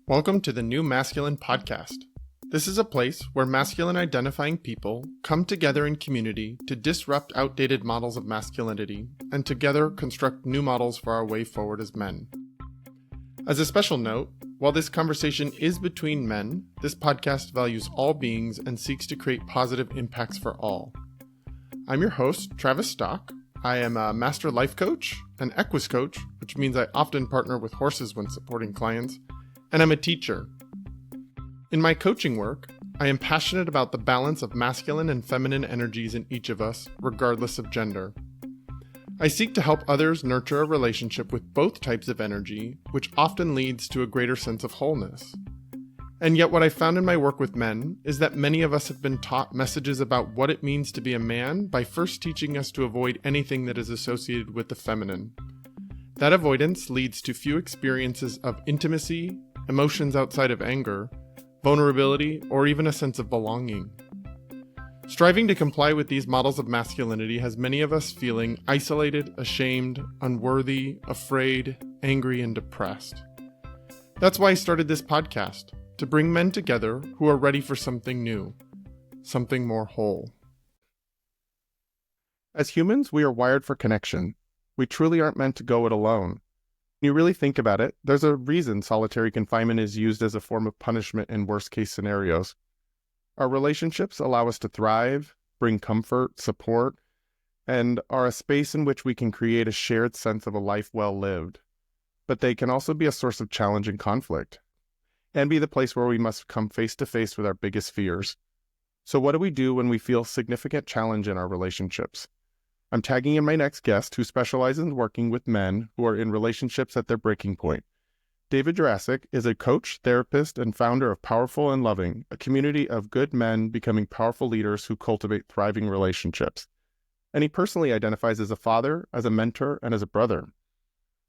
Welcome to the New Masculine podcast. This is a place where masculine identifying people come together in community to disrupt outdated models of masculinity and together construct new models for our way forward as men. As a special note, while this conversation is between men, this podcast values all beings and seeks to create positive impacts for all. I'm your host, Travis Stock. I am a master life coach, an equus coach, which means I often partner with horses when supporting clients, and I'm a teacher. In my coaching work, I am passionate about the balance of masculine and feminine energies in each of us, regardless of gender. I seek to help others nurture a relationship with both types of energy, which often leads to a greater sense of wholeness. And yet what I found in my work with men is that many of us have been taught messages about what it means to be a man by first teaching us to avoid anything that is associated with the feminine. That avoidance leads to few experiences of intimacy, emotions outside of anger, vulnerability, or even a sense of belonging. Striving to comply with these models of masculinity has many of us feeling isolated, ashamed, unworthy, afraid, angry, and depressed. That's why I started this podcast, to bring men together who are ready for something new, something more whole. As humans, we are wired for connection. We truly aren't meant to go it alone. When you really think about it, there's a reason solitary confinement is used as a form of punishment in worst-case scenarios. Our relationships allow us to thrive, bring comfort, support, and are a space in which we can create a shared sense of a life well lived. But they can also be a source of challenge and conflict, and be the place where we must come face to face with our biggest fears. So what do we do when we feel significant challenge in our relationships? I'm tagging in my next guest who specializes in working with men who are in relationships at their breaking point. David Jurasek is a coach, therapist, and founder of Powerful and Loving, a community of good men becoming powerful leaders who cultivate thriving relationships. And he personally identifies as a father, as a mentor, and as a brother.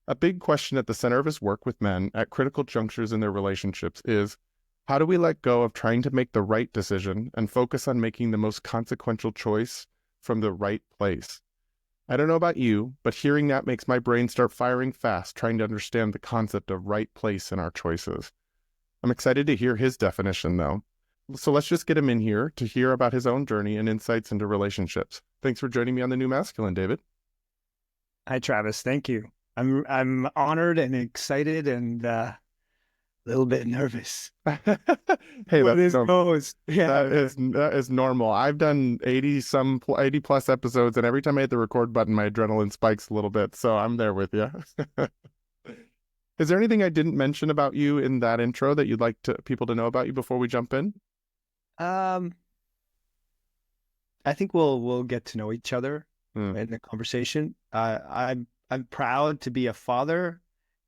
A big question at the center of his work with men at critical junctures in their relationships is, how do we let go of trying to make the right decision and focus on making the most consequential choice from the right place? I don't know about you, but hearing that makes my brain start firing fast, trying to understand the concept of right place in our choices. I'm excited to hear his definition, though. So let's just get him in here to hear about his own journey and insights into relationships. Thanks for joining me on The New Masculine, David. Hi, Travis. Thank you. I'm honored and excited and a little bit nervous. Hey, what that's normal. That is normal. I've done 80 plus episodes, and every time I hit the record button, my adrenaline spikes a little bit. So I'm there with you. Is there anything I didn't mention about you in that intro that you'd like people to know about you before we jump in? I think we'll get to know each other in the conversation. I'm proud to be a father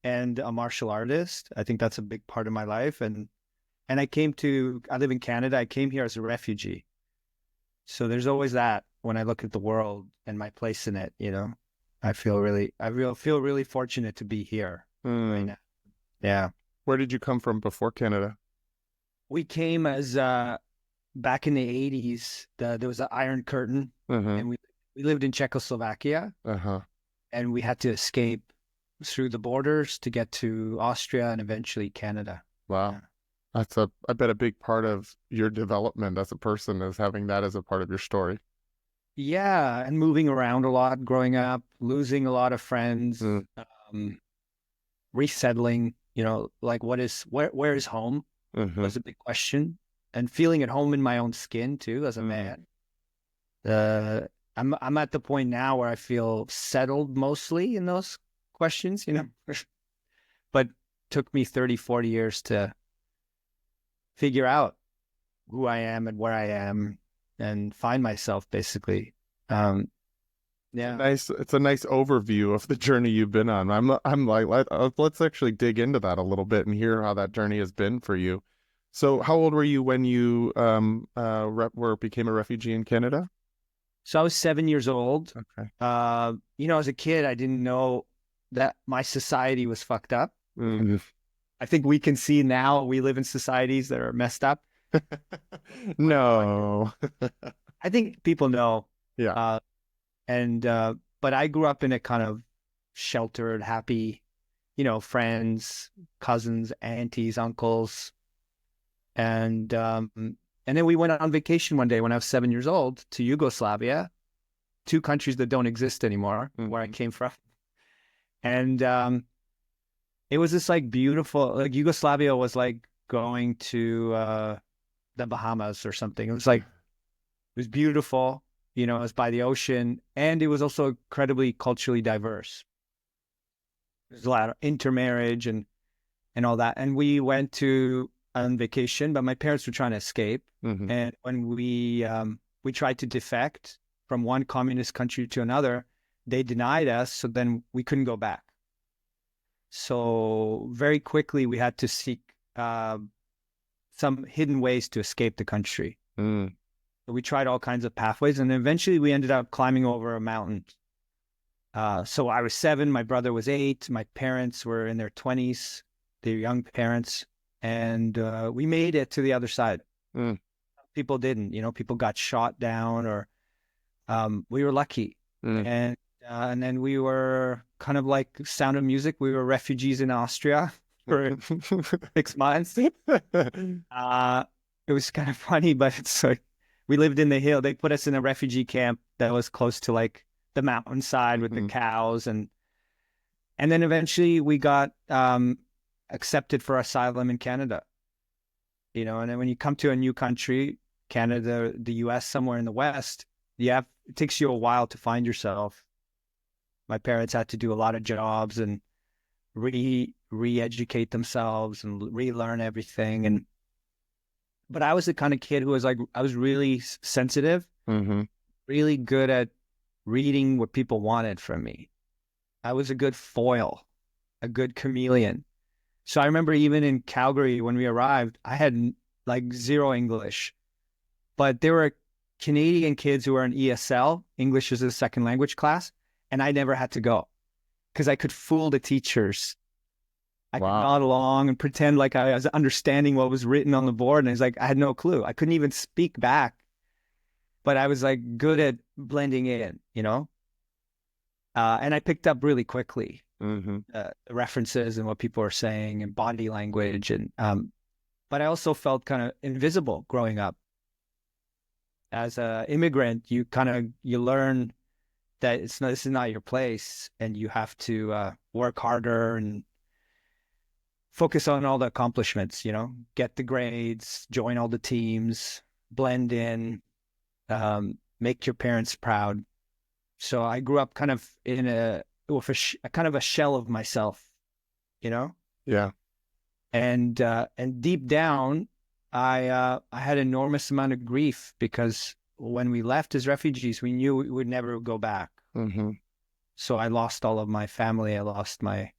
and a martial artist. I think that's a big part of my life. And I live in Canada. I came here as a refugee. So there's always that when I look at the world and my place in it, I feel really fortunate to be here right now. Yeah. Where did you come from before Canada? We came as, back in the 80s, there was an Iron Curtain, and we lived in Czechoslovakia. And we had to escape through the borders to get to Austria and eventually Canada. Wow. Yeah. That's I bet a big part of your development as a person is having that as a part of your story. Yeah. And moving around a lot, growing up, losing a lot of friends, resettling, like where is home was a big question. And feeling at home in my own skin too, as a man. I'm at the point now where I feel settled mostly in those questions, but took me 30, 40 years to figure out who I am and where I am and find myself basically. Yeah. It's a nice overview of the journey you've been on. I'm like, let's actually dig into that a little bit and hear how that journey has been for you. So how old were you when you became a refugee in Canada? So I was 7 years old. Okay. As a kid, I didn't know that my society was fucked up. I think we can see now we live in societies that are messed up. No. I think people know. Yeah. But I grew up in a kind of sheltered, happy friends, cousins, aunties, uncles. And then we went on vacation one day when I was 7 years old to Yugoslavia, two countries that don't exist anymore, where I came from. And it was just like beautiful. Like Yugoslavia was like going to the Bahamas or something. It was beautiful. It was by the ocean, and it was also incredibly culturally diverse. There's a lot of intermarriage and all that. And we went on vacation, but my parents were trying to escape. And when we tried to defect from one communist country to another, they denied us. So then we couldn't go back. So very quickly we had to seek some hidden ways to escape the country. So we tried all kinds of pathways, and eventually we ended up climbing over a mountain. So I was 7, my brother was 8, my parents were in their 20s, they were young parents, and we made it to the other side. People didn't, people got shot down, or we were lucky. And then we were kind of like Sound of Music. We were refugees in Austria for 6 months. It was kind of funny, but it's like we lived in the hill. They put us in a refugee camp that was close to like the mountainside with the cows, and then eventually we got accepted for asylum in Canada. And then when you come to a new country, Canada, the US, somewhere in the West, it takes you a while to find yourself. My parents had to do a lot of jobs and re-educate themselves and relearn everything. But I was the kind of kid who was like, I was really sensitive, really good at reading what people wanted from me. I was a good foil, a good chameleon. So I remember even in Calgary when we arrived, I had like zero English, but there were Canadian kids who were in ESL, English as a second language class, and I never had to go because I could fool the teachers. I could nod along and pretend like I was understanding what was written on the board, and it's like I had no clue. I couldn't even speak back, but I was like good at blending in, and I picked up really quickly the references and what people were saying and body language, and but I also felt kind of invisible growing up. As an immigrant, you learn that this is not your place, and you have to work harder and focus on all the accomplishments, get the grades, join all the teams, blend in, make your parents proud. So I grew up kind of with a kind of a shell of myself, Yeah. And deep down, I had an enormous amount of grief because when we left as refugees, we knew we would never go back. So I lost all of my family. I lost my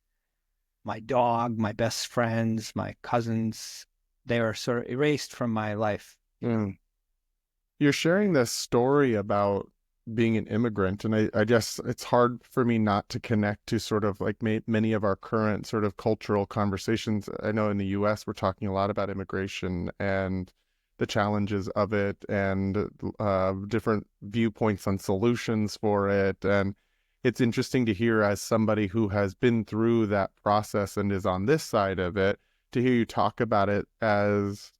dog, my best friends, my cousins. They were sort of erased from my life. You're sharing this story about being an immigrant, and I guess it's hard for me not to connect to sort of like many of our current sort of cultural conversations. I know in the US we're talking a lot about immigration and the challenges of it, and different viewpoints on solutions for it. And it's interesting to hear, as somebody who has been through that process and is on this side of it, to hear you talk about it, as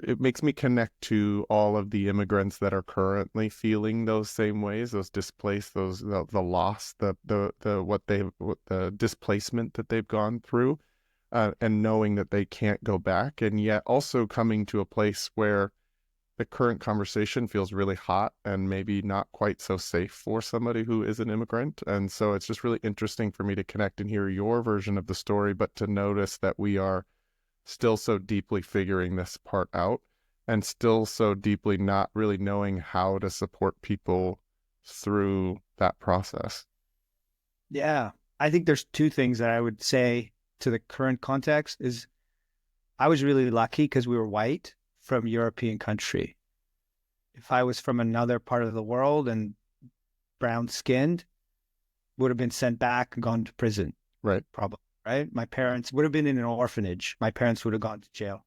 it makes me connect to all of the immigrants that are currently feeling those same ways, those displaced, the loss, the displacement that they've gone through, and knowing that they can't go back, and yet also coming to a place where the current conversation feels really hot and maybe not quite so safe for somebody who is an immigrant. And so it's just really interesting for me to connect and hear your version of the story, but to notice that we are still so deeply figuring this part out, and still so deeply not really knowing how to support people through that process. Yeah. I think there's two things that I would say to the current context is I was really lucky because we were white from European country. If I was from another part of the world and brown skinned, would have been sent back and gone to prison. Right. Probably. Right? My parents would have been in an orphanage. My parents would have gone to jail.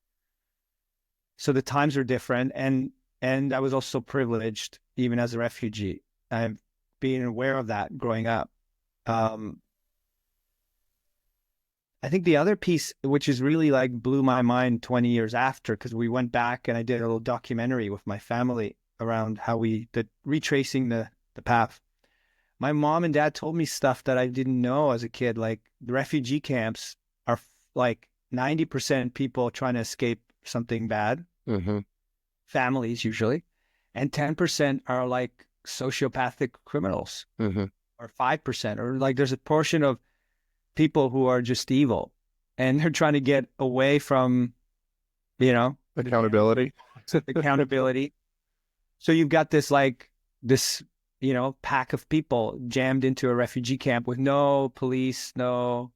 So the times are different. And I was also privileged, even as a refugee. I'm being aware of that growing up. I think the other piece, which is really like blew my mind 20 years after, because we went back and I did a little documentary with my family around how retracing the path. My mom and dad told me stuff that I didn't know as a kid. Like the refugee camps are like 90% people trying to escape something bad, families usually, and 10% are like sociopathic criminals, or 5%, or like there's a portion of people who are just evil and they're trying to get away from, Accountability. accountability. So you've got this, pack of people jammed into a refugee camp with no police, no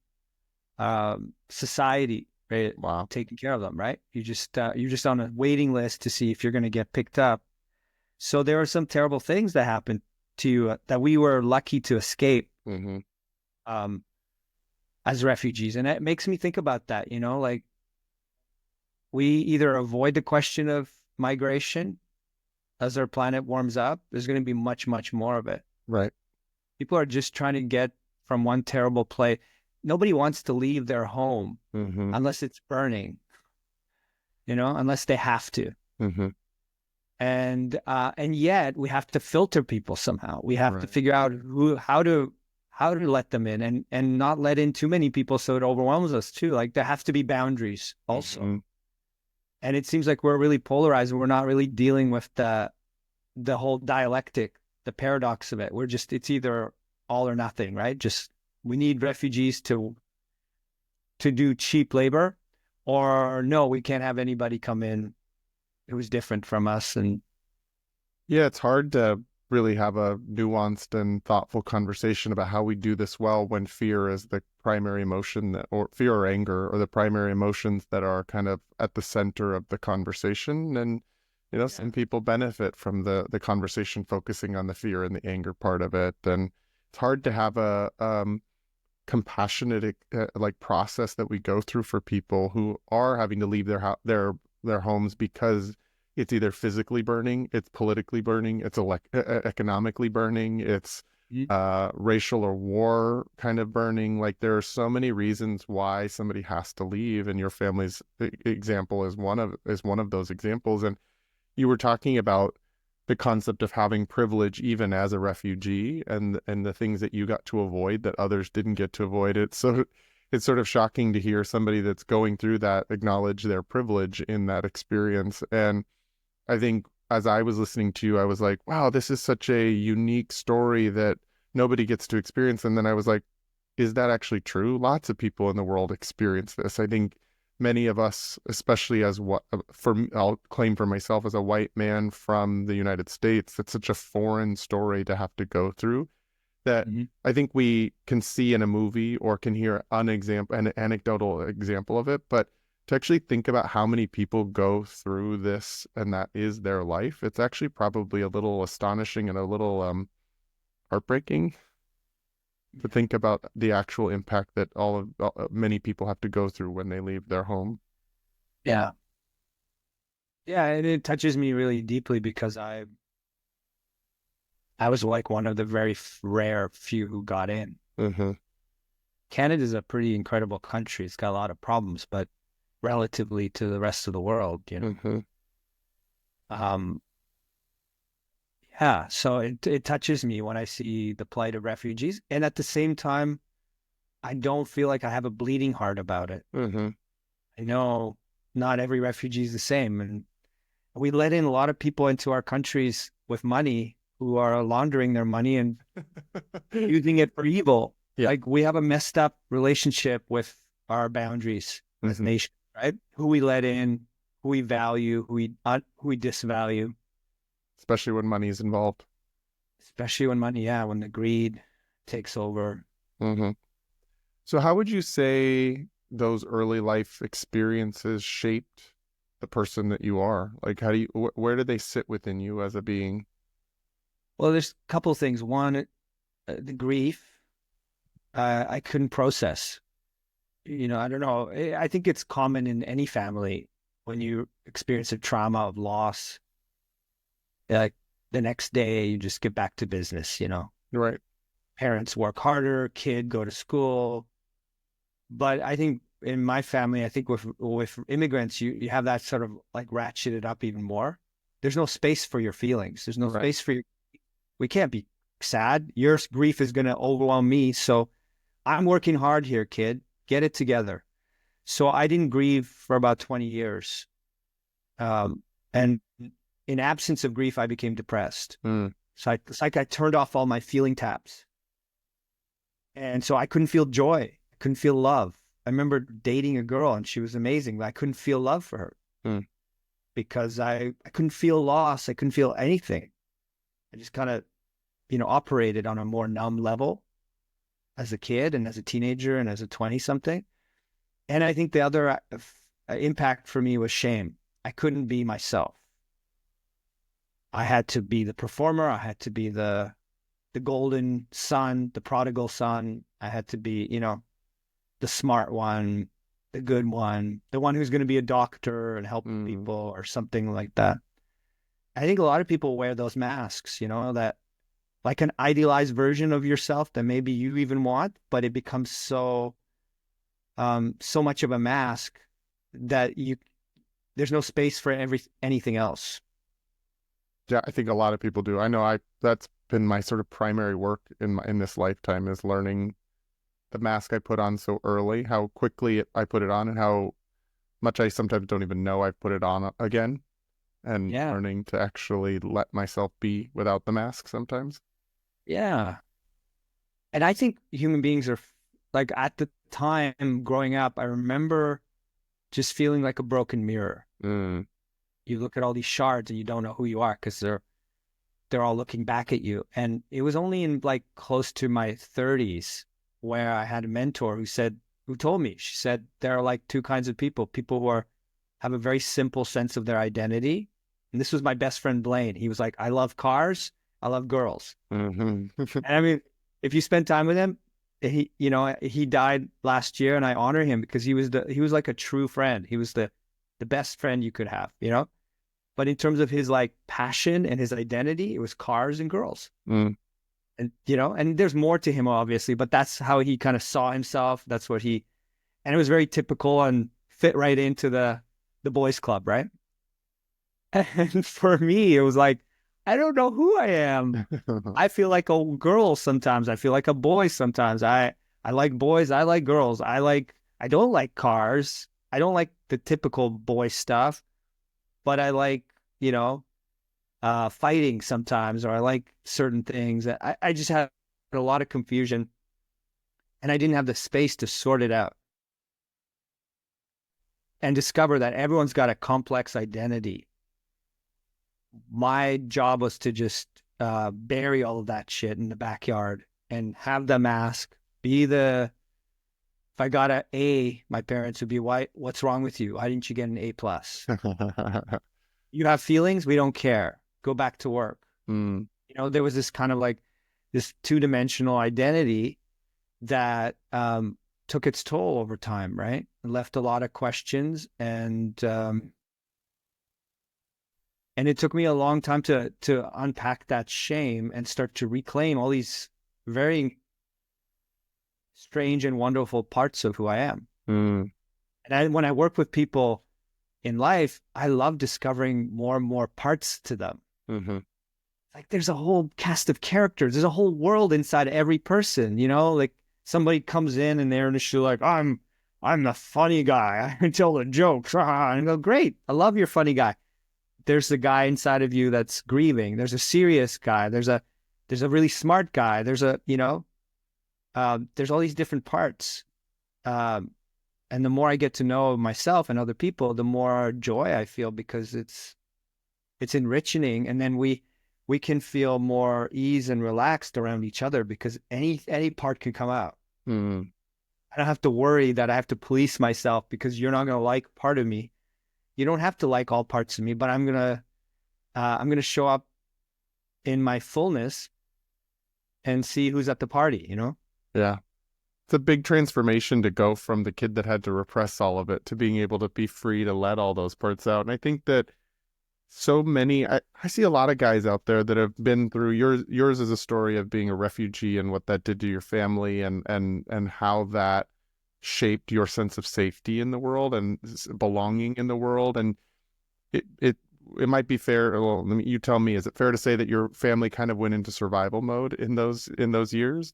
society, right? Wow. Taking care of them, right? You're just on a waiting list to see if you're going to get picked up. So there are some terrible things that happened to you that we were lucky to escape as refugees. And it makes me think about that, like we either avoid the question of migration as our planet warms up. There's going to be much, much more of it. Right. People are just trying to get from one terrible place. Nobody wants to leave their home unless it's burning, unless they have to. And yet we have to filter people somehow. We have to figure out how to let them in and not let in too many people so it overwhelms us too. Like there have to be boundaries also. And it seems like we're really polarized. We're not really dealing with the whole dialectic, the paradox of it. It's either all or nothing, right? Just we need refugees to do cheap labor, or no, we can't have anybody come in who's different from us. And yeah, it's hard to really have a nuanced and thoughtful conversation about how we do this well when fear is the primary emotion or fear or anger are the primary emotions that are kind of at the center of the conversation. And, some people benefit from the conversation focusing on the fear and the anger part of it. And it's hard to have a compassionate like process that we go through for people who are having to leave their homes because it's either physically burning, it's politically burning, it's economically burning, it's racial or war kind of burning. Like there are so many reasons why somebody has to leave, and your family's example is one of those examples. And you were talking about the concept of having privilege even as a refugee, and the things that you got to avoid that others didn't get to avoid. It's sort of shocking to hear somebody that's going through that acknowledge their privilege in that experience. And I think as I was listening to you, I was like, wow, this is such a unique story that nobody gets to experience. And then I was like, is that actually true? Lots of people in the world experience this. I think many of us, especially I'll claim for myself as a white man from the United States, it's such a foreign story to have to go through that I think we can see in a movie or can hear an anecdotal example of it, but to actually think about how many people go through this and that is their life, it's actually probably a little astonishing and a little heartbreaking to think about the actual impact that many people have to go through when they leave their home. Yeah. Yeah, and it touches me really deeply because I was like one of the very rare few who got in. Canada's a pretty incredible country. It's got a lot of problems, but relatively to the rest of the world, Yeah, so it touches me when I see the plight of refugees. And at the same time, I don't feel like I have a bleeding heart about it. I know not every refugee is the same. And we let in a lot of people into our countries with money who are laundering their money and using it for evil. Yeah. Like we have a messed up relationship with our boundaries as a nation, right? Who we let in, who we value, who we disvalue. Especially when money is involved. Especially when when the greed takes over. So how would you say those early life experiences shaped the person that you are? Like, where do they sit within you as a being? Well, there's a couple of things. One, the grief, I couldn't process. I don't know. I think it's common in any family when you experience a trauma of loss. Like the next day, you just get back to business, Right. Parents work harder, kid go to school, But I think in my family, I think with immigrants, you have that sort of like ratcheted up even more. There's no space for your feelings. There's no Right. space for your, we can't be sad. Your grief is going to overwhelm me. So I'm working hard here, kid. Get it together. So I didn't grieve for about 20 years. And in absence of grief, I became depressed. So it's like I turned off all my feeling taps. And so I couldn't feel joy. I couldn't feel love. I remember dating a girl and she was amazing, but I couldn't feel love for her because I couldn't feel loss. I couldn't feel anything. I just kind of, operated on a more numb level as a kid and as a teenager and as a 20 something. And I think the other impact for me was shame. I couldn't be myself. I had to be the performer. I had to be the golden son, the prodigal son. I had to be, the smart one, the good one, the one who's going to be a doctor and help people or something like that. I think a lot of people wear those masks, that like an idealized version of yourself that maybe you even want, but it becomes so much of a mask that there's no space for anything else. Yeah, I think a lot of people do. I know that's been my sort of primary work in this lifetime, is learning the mask I put on so early, how quickly I put it on, and how much I sometimes don't even know I've put it on again, and learning to actually let myself be without the mask sometimes. Yeah. And I think human beings are like, at the time growing up, I remember just feeling like a broken mirror. You look at all these shards and you don't know who you are because they're all looking back at you. And it was only in like close to my 30s where I had a mentor who told me, she said, there are like two kinds of people who have a very simple sense of their identity. And this was my best friend, Blaine. He was like, I love cars. I love girls. And I mean, if you spend time with him, he died last year and I honor him because he was like a true friend. He was the best friend you could have, but in terms of his like passion and his identity, it was cars and girls. And, and there's more to him obviously, but that's how he kind of saw himself. That's what and it was very typical and fit right into the boys club. Right. And for me, it was like, I don't know who I am. I feel like a girl sometimes. I feel like a boy sometimes. I like boys. I like girls. I don't like cars. I don't like the typical boy stuff, but I like, fighting sometimes, or I like certain things. I just had a lot of confusion and I didn't have the space to sort it out and discover that everyone's got a complex identity. My job was to just bury all of that shit in the backyard and have the mask if I got an A, my parents would be, what's wrong with you? Why didn't you get an A plus? You have feelings? We don't care. Go back to work. There was this kind of like this two-dimensional identity that took its toll over time, right? It left a lot of questions, and it took me a long time to unpack that shame and start to reclaim all these very strange and wonderful parts of who I am. And when I work with people in life, I love discovering more and more parts to them. Like there's a whole cast of characters. There's a whole world inside every person, like somebody comes in and they're initially like, I'm the funny guy. I can tell the jokes. And I go, great. I love your funny guy. There's the guy inside of you that's grieving. There's a serious guy. There's a really smart guy. There's there's all these different parts. And the more I get to know myself and other people, the more joy I feel because it's enriching. And then we can feel more ease and relaxed around each other because any part can come out. I don't have to worry that I have to police myself because you're not going to like part of me. You don't have to like all parts of me, but I'm going to show up in my fullness and see who's at the party, Yeah. It's a big transformation to go from the kid that had to repress all of it to being able to be free to let all those parts out. And I think that so many, I see a lot of guys out there that have been through yours is a story of being a refugee and what that did to your family and how that shaped your sense of safety in the world and belonging in the world. And it might be fair. Well, you tell me, is it fair to say that your family kind of went into survival mode in those years?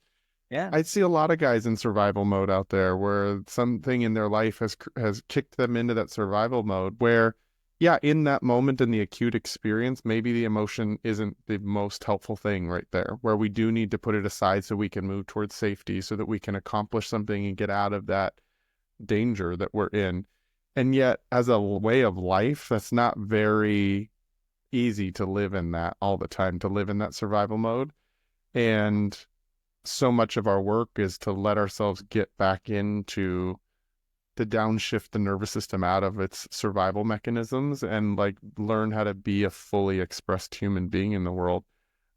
Yeah. I see a lot of guys in survival mode out there where something in their life has kicked them into that survival mode where, yeah, in that moment in the acute experience, maybe the emotion isn't the most helpful thing right there, where we do need to put it aside so we can move towards safety, so that we can accomplish something and get out of that danger that we're in. And yet, as a way of life, that's not very easy to live in that all the time, to live in that survival mode. And so much of our work is to let ourselves get back into, to downshift the nervous system out of its survival mechanisms and like learn how to be a fully expressed human being in the world.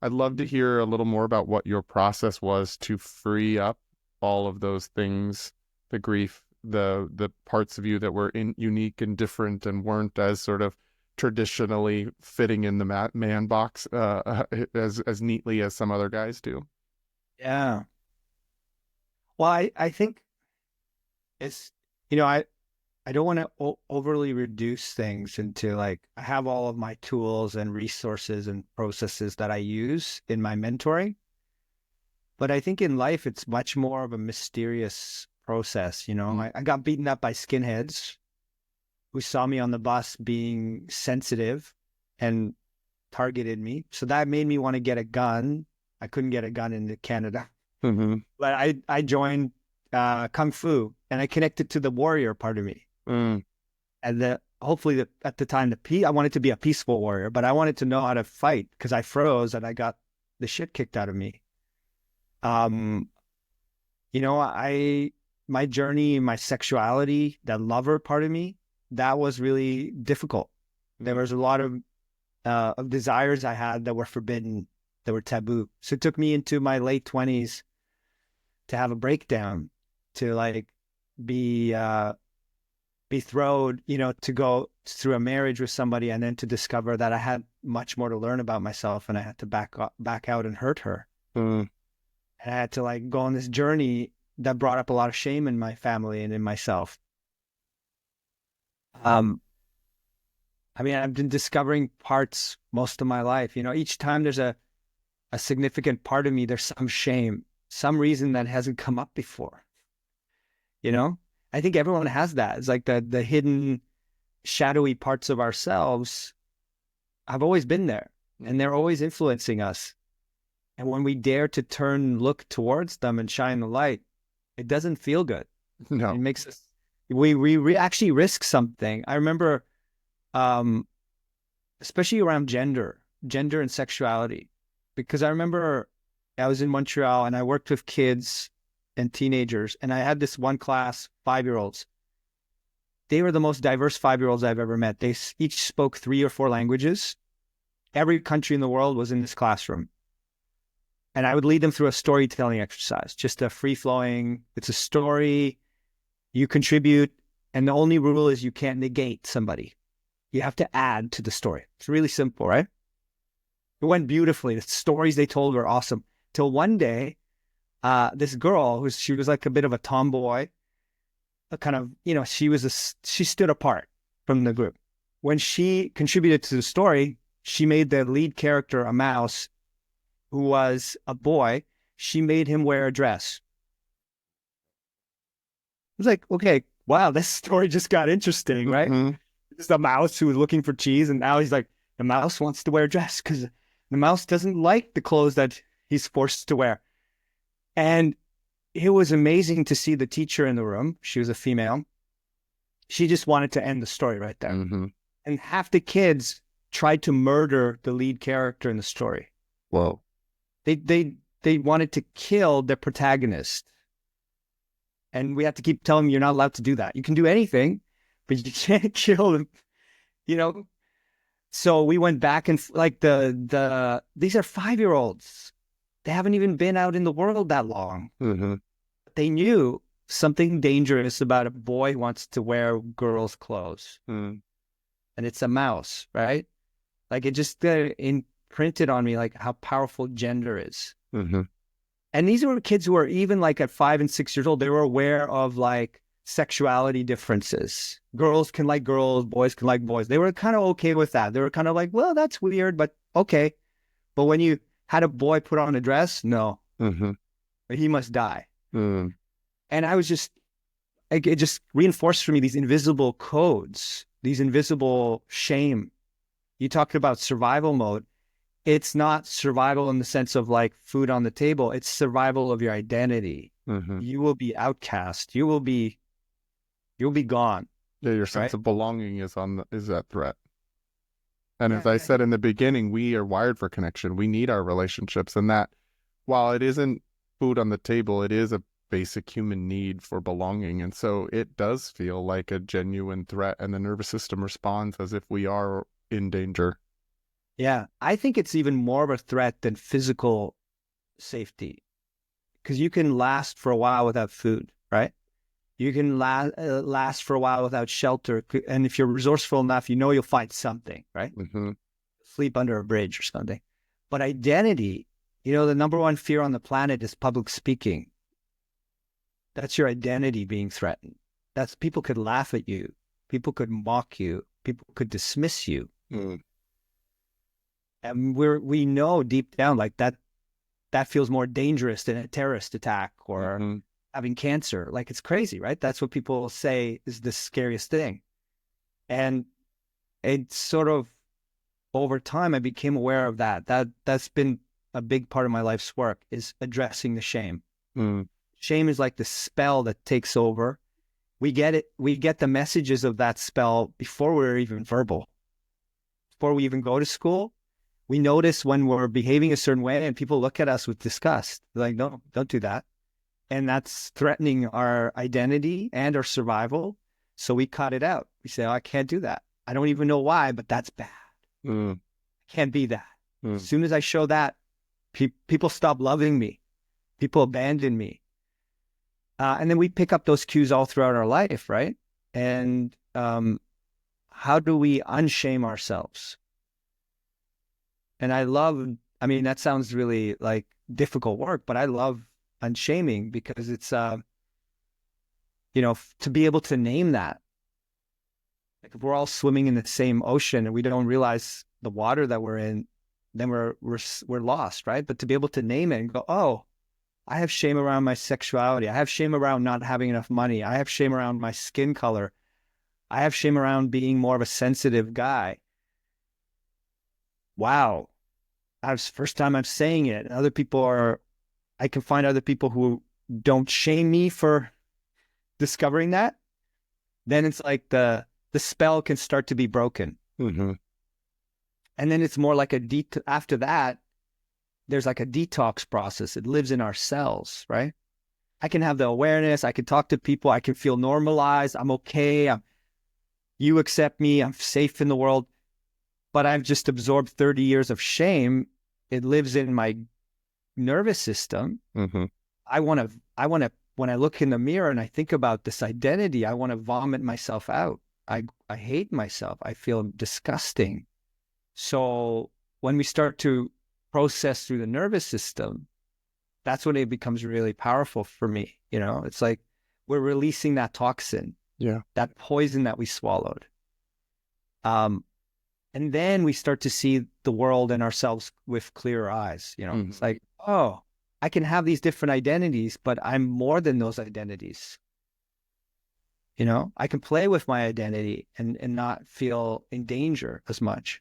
I'd love to hear a little more about what your process was to free up all of those things, the grief, the parts of you that were unique and different and weren't as sort of traditionally fitting in the man box as neatly as some other guys do. Yeah. Well, I think it's, I don't want to overly reduce things into like, I have all of my tools and resources and processes that I use in my mentoring. But I think in life, it's much more of a mysterious process. I got beaten up by skinheads who saw me on the bus being sensitive and targeted me. So that made me want to get a gun. I couldn't get a gun in Canada. Mm-hmm. But I joined Kung Fu, and I connected to the warrior part of me. Mm. And hopefully at the time, I wanted to be a peaceful warrior, but I wanted to know how to fight because I froze and I got the shit kicked out of me. My journey, my sexuality, that lover part of me, that was really difficult. There was a lot of desires I had that were forbidden, that were taboo. So it took me into my late 20s to have a breakdown, to like be betrothed, to go through a marriage with somebody, and then to discover that I had much more to learn about myself, and I had to back out and hurt her. Mm. And I had to like go on this journey that brought up a lot of shame in my family and in myself. I've been discovering parts most of my life. Each time there's a significant part of me, there's some shame, some reason that hasn't come up before. I think everyone has that. It's like the hidden, shadowy parts of ourselves have always been there, and they're always influencing us. And when we dare to look towards them and shine the light, it doesn't feel good. No. It makes us, we actually risk something. I remember, especially around gender and sexuality, because I remember I was in Montreal and I worked with kids and teenagers, and I had this one class, 5-year-olds. They were the most diverse 5-year-olds I've ever met. They each spoke 3 or 4 languages. Every country in the world was in this classroom. And I would lead them through a storytelling exercise, just a free-flowing, it's a story, you contribute, and the only rule is you can't negate somebody. You have to add to the story. It's really simple, right? It went beautifully. The stories they told were awesome. Till one day, this girl, she was like a bit of a tomboy, a kind of, she stood apart from the group. When she contributed to the story, she made the lead character a mouse who was a boy. She made him wear a dress. I was like, okay, wow, this story just got interesting, right? Mm-hmm. Just a mouse who was looking for cheese, and now he's like, the mouse wants to wear a dress because the mouse doesn't like the clothes that he's forced to wear. And it was amazing to see the teacher in the room. She was a female. She just wanted to end the story right there. Mm-hmm. And half the kids tried to murder the lead character in the story. Whoa. They wanted to kill the protagonist. And we had to keep telling them, you're not allowed to do that. You can do anything, but you can't kill them, So we went back and like these are 5-year-olds. They haven't even been out in the world that long. Mm-hmm. They knew something dangerous about a boy who wants to wear girls' clothes. Mm. And it's a mouse, right? Like it just imprinted on me like how powerful gender is. Mm-hmm. And these were kids who were even like at 5 and 6 years old, they were aware of like sexuality differences. Girls can like girls, boys can like boys. They were kind of okay with that. They were kind of like, well, that's weird, but okay. But when you had a boy put on a dress, no, he must die. And I was just, it just reinforced for me these invisible codes, these invisible shame. You talked about survival mode. It's not survival in the sense of like food on the table. It's survival of your identity. You will be outcast. You'll be gone. Yeah, your sense right? of belonging is at threat. And as I said in the beginning, we are wired for connection. We need our relationships. And that, while it isn't food on the table, it is a basic human need for belonging. And so it does feel like a genuine threat. And the nervous system responds as if we are in danger. Yeah, I think it's even more of a threat than physical safety, because you can last for a while without food, right? You can last for a while without shelter. And if you're resourceful enough, you know you'll find something, right? Sleep under a bridge or something. But identity, the number one fear on the planet is public speaking. That's your identity being threatened. That's people could laugh at you. People could mock you. People could dismiss you. And we know deep down like that feels more dangerous than a terrorist attack or having cancer. Like, it's crazy, right? That's what people say is the scariest thing. And it's sort of, over time, I became aware of that. That's been a big part of my life's work, is addressing the shame. Shame is like the spell that takes over. We get it. We get the messages of that spell before we're even verbal. Before we even go to school, we notice when we're behaving a certain way and people look at us with disgust. They're like, no, don't do that. And that's threatening our identity and our survival. So we cut it out. We say, oh, I can't do that. I don't even know why, but that's bad. I can't be that. As soon as I show that, people stop loving me. People abandon me. And then we pick up those cues all throughout our life, right? And how do we unshame ourselves? And that sounds really like difficult work, but I love unshaming because it's, to be able to name that. Like, if we're all swimming in the same ocean and we don't realize the water that we're in, then we're lost, right? But to be able to name it and go, oh, I have shame around my sexuality. I have shame around not having enough money. I have shame around my skin color. I have shame around being more of a sensitive guy. Wow. That's the first time I'm saying it. I can find other people who don't shame me for discovering that. Then it's like the spell can start to be broken. And then it's more like after that, there's like a detox process. It lives in our cells, right? I can have the awareness. I can talk to people. I can feel normalized. I'm okay. You accept me. I'm safe in the world. But I've just absorbed 30 years of shame. It lives in my nervous system. I want to, when I look in the mirror and I think about this identity, I want to vomit myself out. I hate myself. I feel disgusting. So when we start to process through the nervous system, that's when it becomes really powerful for me. It's like we're releasing that toxin, that poison that we swallowed. And then we start to see the world and ourselves with clearer eyes. It's like, oh, I can have these different identities, but I'm more than those identities. I can play with my identity and not feel in danger as much.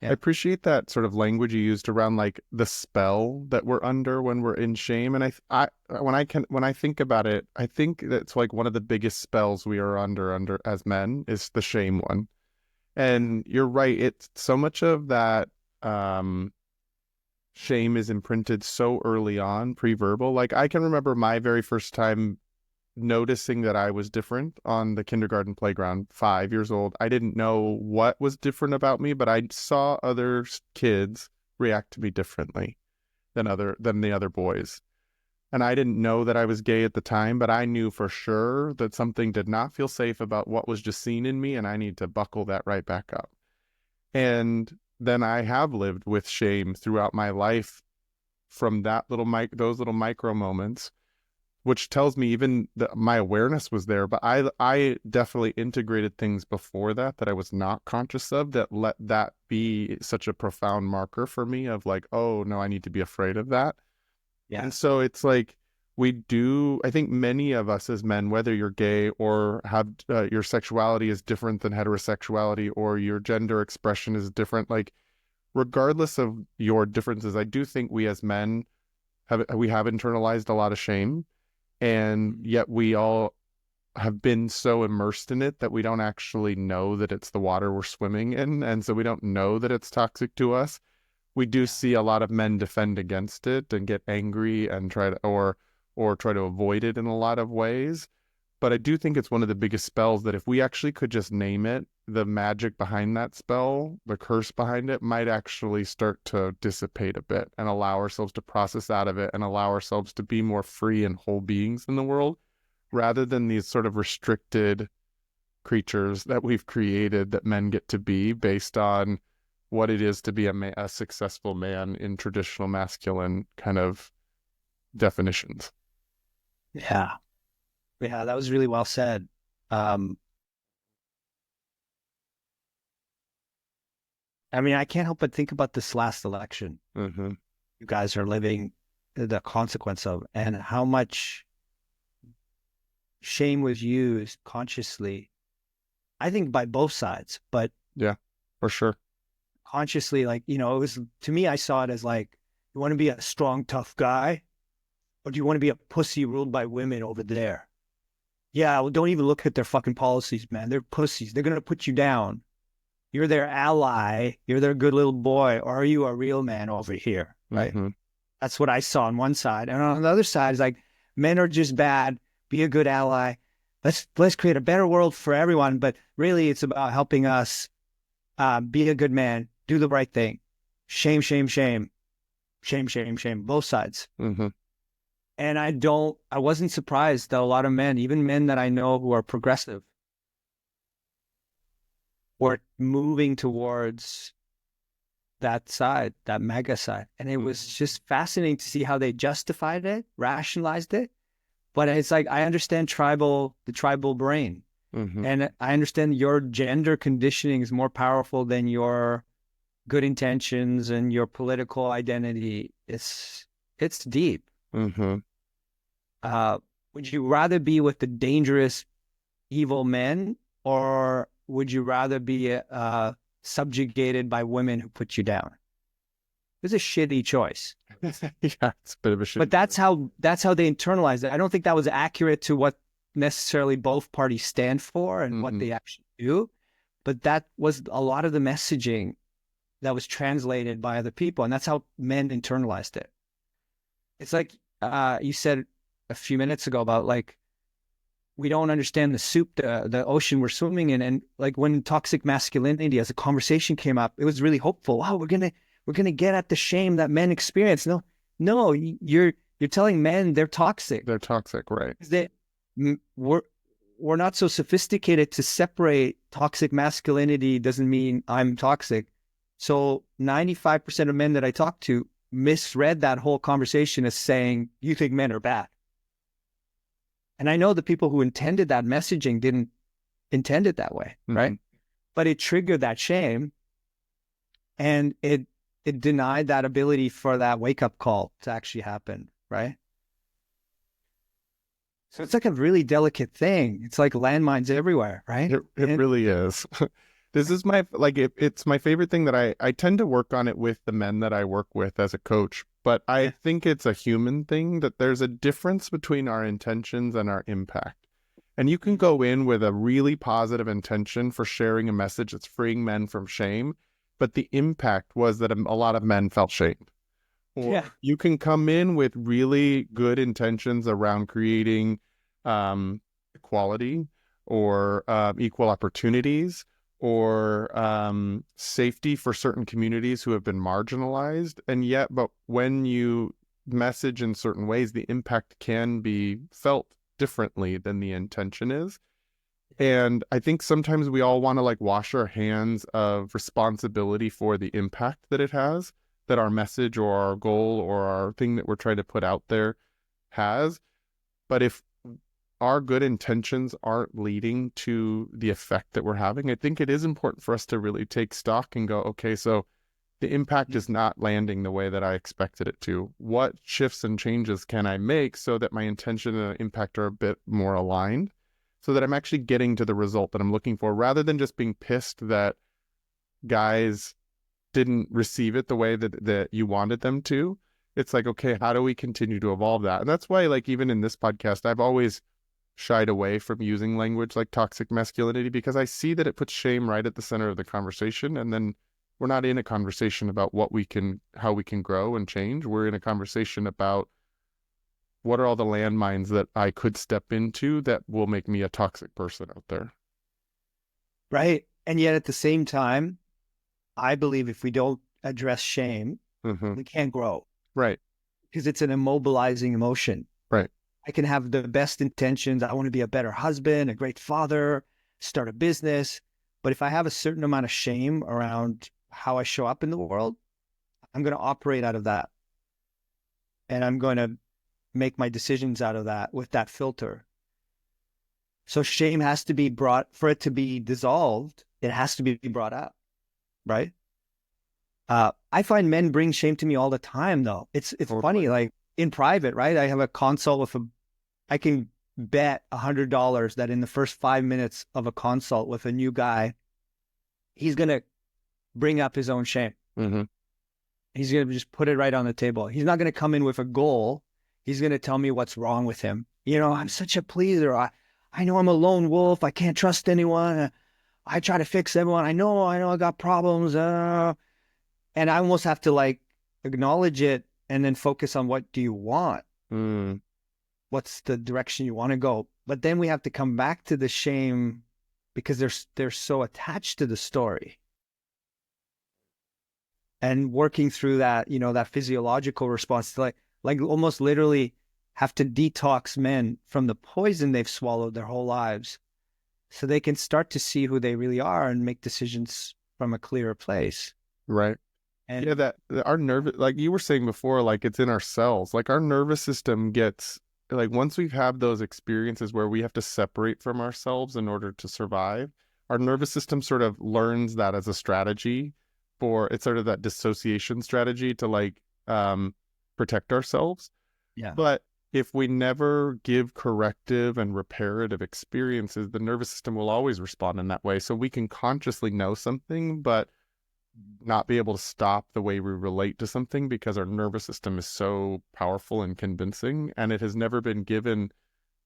I appreciate that sort of language you used around like the spell that we're under when we're in shame. And when I think about it, I think that's like one of the biggest spells we are under as men is the shame one. And you're right. It's so much of that shame is imprinted so early on, pre-verbal. Like, I can remember my very first time noticing that I was different on the kindergarten playground, 5 years old. I didn't know what was different about me, but I saw other kids react to me differently than the other boys. And I didn't know that I was gay at the time, but I knew for sure that something did not feel safe about what was just seen in me, and I need to buckle that right back up. And then I have lived with shame throughout my life from those little micro moments. which tells me even that my awareness was there, but I definitely integrated things before that I was not conscious of, that let that be such a profound marker for me of like, oh no, I need to be afraid of that. Yeah. And so it's like, I think many of us as men, whether you're gay or have your sexuality is different than heterosexuality, or your gender expression is different, like regardless of your differences, I do think we as men we have internalized a lot of shame, and yet we all have been so immersed in it that we don't actually know that it's the water we're swimming in, and so we don't know that it's toxic to us. We do see a lot of men defend against it and get angry and try to or try to avoid it in a lot of ways. But I do think it's one of the biggest spells that if we actually could just name it, the magic behind that spell, the curse behind it, might actually start to dissipate a bit and allow ourselves to process out of it and allow ourselves to be more free and whole beings in the world, rather than these sort of restricted creatures that we've created that men get to be based on what it is to be a successful man in traditional masculine kind of definitions. Yeah. Yeah, that was really well said. I mean, I can't help but think about this last election Mm-hmm. you guys are living the consequence of, and how much shame was used consciously, I think by both sides, but Yeah, for sure. consciously, like, it was, to me, I saw it as like, you want to be a strong, tough guy, or do you want to be a pussy ruled by women over there? Yeah, well, don't even look at their fucking policies, man. They're pussies. They're going to put you down. You're their ally. You're their good little boy. Or are you a real man over here? Right. Mm-hmm. That's what I saw on one side. And on the other side is like, men are just bad. Be a good ally. Let's create a better world for everyone. But really, it's about helping us be a good man, do the right thing. Shame, shame, shame. Shame, shame, shame. Both sides. Mm-hmm. And I wasn't surprised that a lot of men, even men that I know who are progressive, were moving towards that side, that mega side. And it was just fascinating to see how they justified it, rationalized it. But it's like, I understand the tribal brain. Mm-hmm. And I understand your gender conditioning is more powerful than your good intentions and your political identity. It's deep. Mm-hmm. Would you rather be with the dangerous, evil men, or would you rather be subjugated by women who put you down? It's a shitty choice. Yeah, it's a bit of a shit. But that's how they internalized it. I don't think that was accurate to what necessarily both parties stand for and what they actually do. But that was a lot of the messaging that was translated by other people. And that's how men internalized it. It's like you said a few minutes ago about like, we don't understand the soup, the ocean we're swimming in. And like when toxic masculinity as a conversation came up, it was really hopeful. Wow, we're gonna get at the shame that men experience. No, you're telling men they're toxic. They're toxic, right? We're not so sophisticated to separate toxic masculinity doesn't mean I'm toxic. So 95% of men that I talk to misread that whole conversation as saying, you think men are bad. And I know the people who intended that messaging didn't intend it that way, right? But it triggered that shame, and it denied that ability for that wake-up call to actually happen, right? So it's like a really delicate thing. It's like landmines everywhere, right? It really is. This is it's my favorite thing that I tend to work on it with the men that I work with as a coach, but I think it's a human thing, that there's a difference between our intentions and our impact. And you can go in with a really positive intention for sharing a message that's freeing men from shame, but the impact was that a lot of men felt shamed. Or you can come in with really good intentions around creating equality or equal opportunities or safety for certain communities who have been marginalized. But when you message in certain ways, the impact can be felt differently than the intention is. And I think sometimes we all want to like wash our hands of responsibility for the impact that it has, that our message or our goal or our thing that we're trying to put out there has. But if our good intentions aren't leading to the effect that we're having, I think it is important for us to really take stock and go, okay, so the impact is not landing the way that I expected it to. What shifts and changes can I make so that my intention and impact are a bit more aligned, so that I'm actually getting to the result that I'm looking for, rather than just being pissed that guys didn't receive it the way that you wanted them to. It's like, okay, how do we continue to evolve that? And that's why, like, even in this podcast, I've always shied away from using language like toxic masculinity, because I see that it puts shame right at the center of the conversation. And then we're not in a conversation about how we can grow and change. We're in a conversation about what are all the landmines that I could step into that will make me a toxic person out there. Right. And yet at the same time, I believe if we don't address shame, we can't grow. Right. Because it's an immobilizing emotion. Right. I can have the best intentions. I want to be a better husband, a great father, start a business. But if I have a certain amount of shame around how I show up in the world, I'm going to operate out of that. And I'm going to make my decisions out of that with that filter. So shame has to be brought, for it to be dissolved, it has to be brought up, right? I find men bring shame to me all the time, though. It's funny, like in private, right? I have a consult I can bet $100 that in the first 5 minutes of a consult with a new guy, he's going to bring up his own shame. He's going to just put it right on the table. He's not going to come in with a goal. He's going to tell me what's wrong with him. I'm such a pleaser. I know I'm a lone wolf. I can't trust anyone. I try to fix everyone. I know I got problems. And I almost have to like acknowledge it and then focus on what do you want? What's the direction you want to go? But then we have to come back to the shame because they're so attached to the story. And working through that, that physiological response to like almost literally have to detox men from the poison they've swallowed their whole lives so they can start to see who they really are and make decisions from a clearer place. Right. And yeah, that our nervous, like you were saying before, like it's in our cells, like our nervous system gets, like once we've had those experiences where we have to separate from ourselves in order to survive, our nervous system sort of learns that as a strategy it's sort of that dissociation strategy to like protect ourselves. Yeah. But if we never give corrective and reparative experiences, the nervous system will always respond in that way. So we can consciously know something, but not be able to stop the way we relate to something because our nervous system is so powerful and convincing, and it has never been given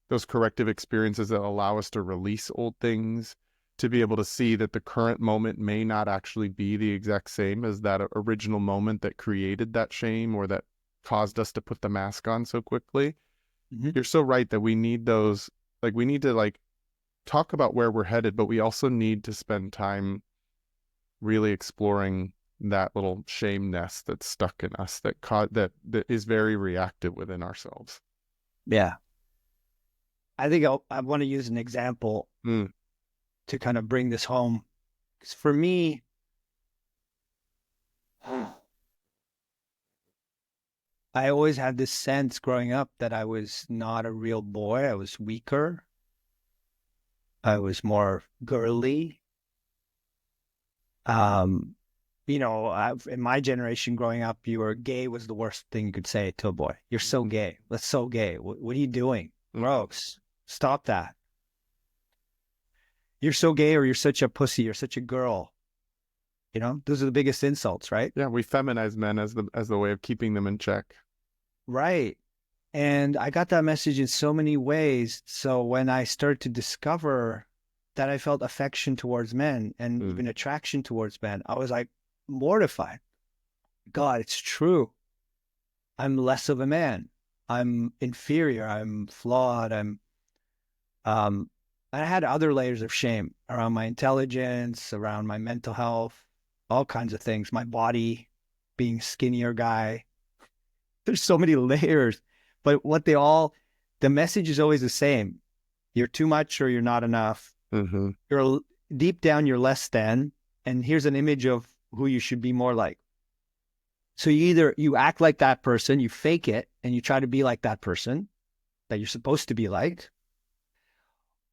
those corrective experiences that allow us to release old things, to be able to see that the current moment may not actually be the exact same as that original moment that created that shame or that caused us to put the mask on so quickly. You're so right that we need those, like we need to like talk about where we're headed, but we also need to spend time really exploring that little shame nest that's stuck in us that is very reactive within ourselves. Yeah. I think I want to use an example to kind of bring this home. Because for me, I always had this sense growing up that I was not a real boy. I was weaker. I was more girly. In my generation growing up, you were gay was the worst thing you could say to a boy. You're so gay. That's so gay. What are you doing? Gross. Stop that. You're so gay, or you're such a pussy. You're such a girl. Those are the biggest insults, right? Yeah, we feminize men as the way of keeping them in check. Right. And I got that message in so many ways. So when I started to discover that I felt affection towards men and even attraction towards men, I was like mortified. God, it's true. I'm less of a man. I'm inferior. I'm flawed. I had other layers of shame around my intelligence, around my mental health, all kinds of things. My body, being skinnier guy. There's so many layers, but the message is always the same. You're too much or you're not enough. You're deep down, you're less than, and here's an image of who you should be more like. So you act like that person, you fake it, and you try to be like that person, that you're supposed to be like,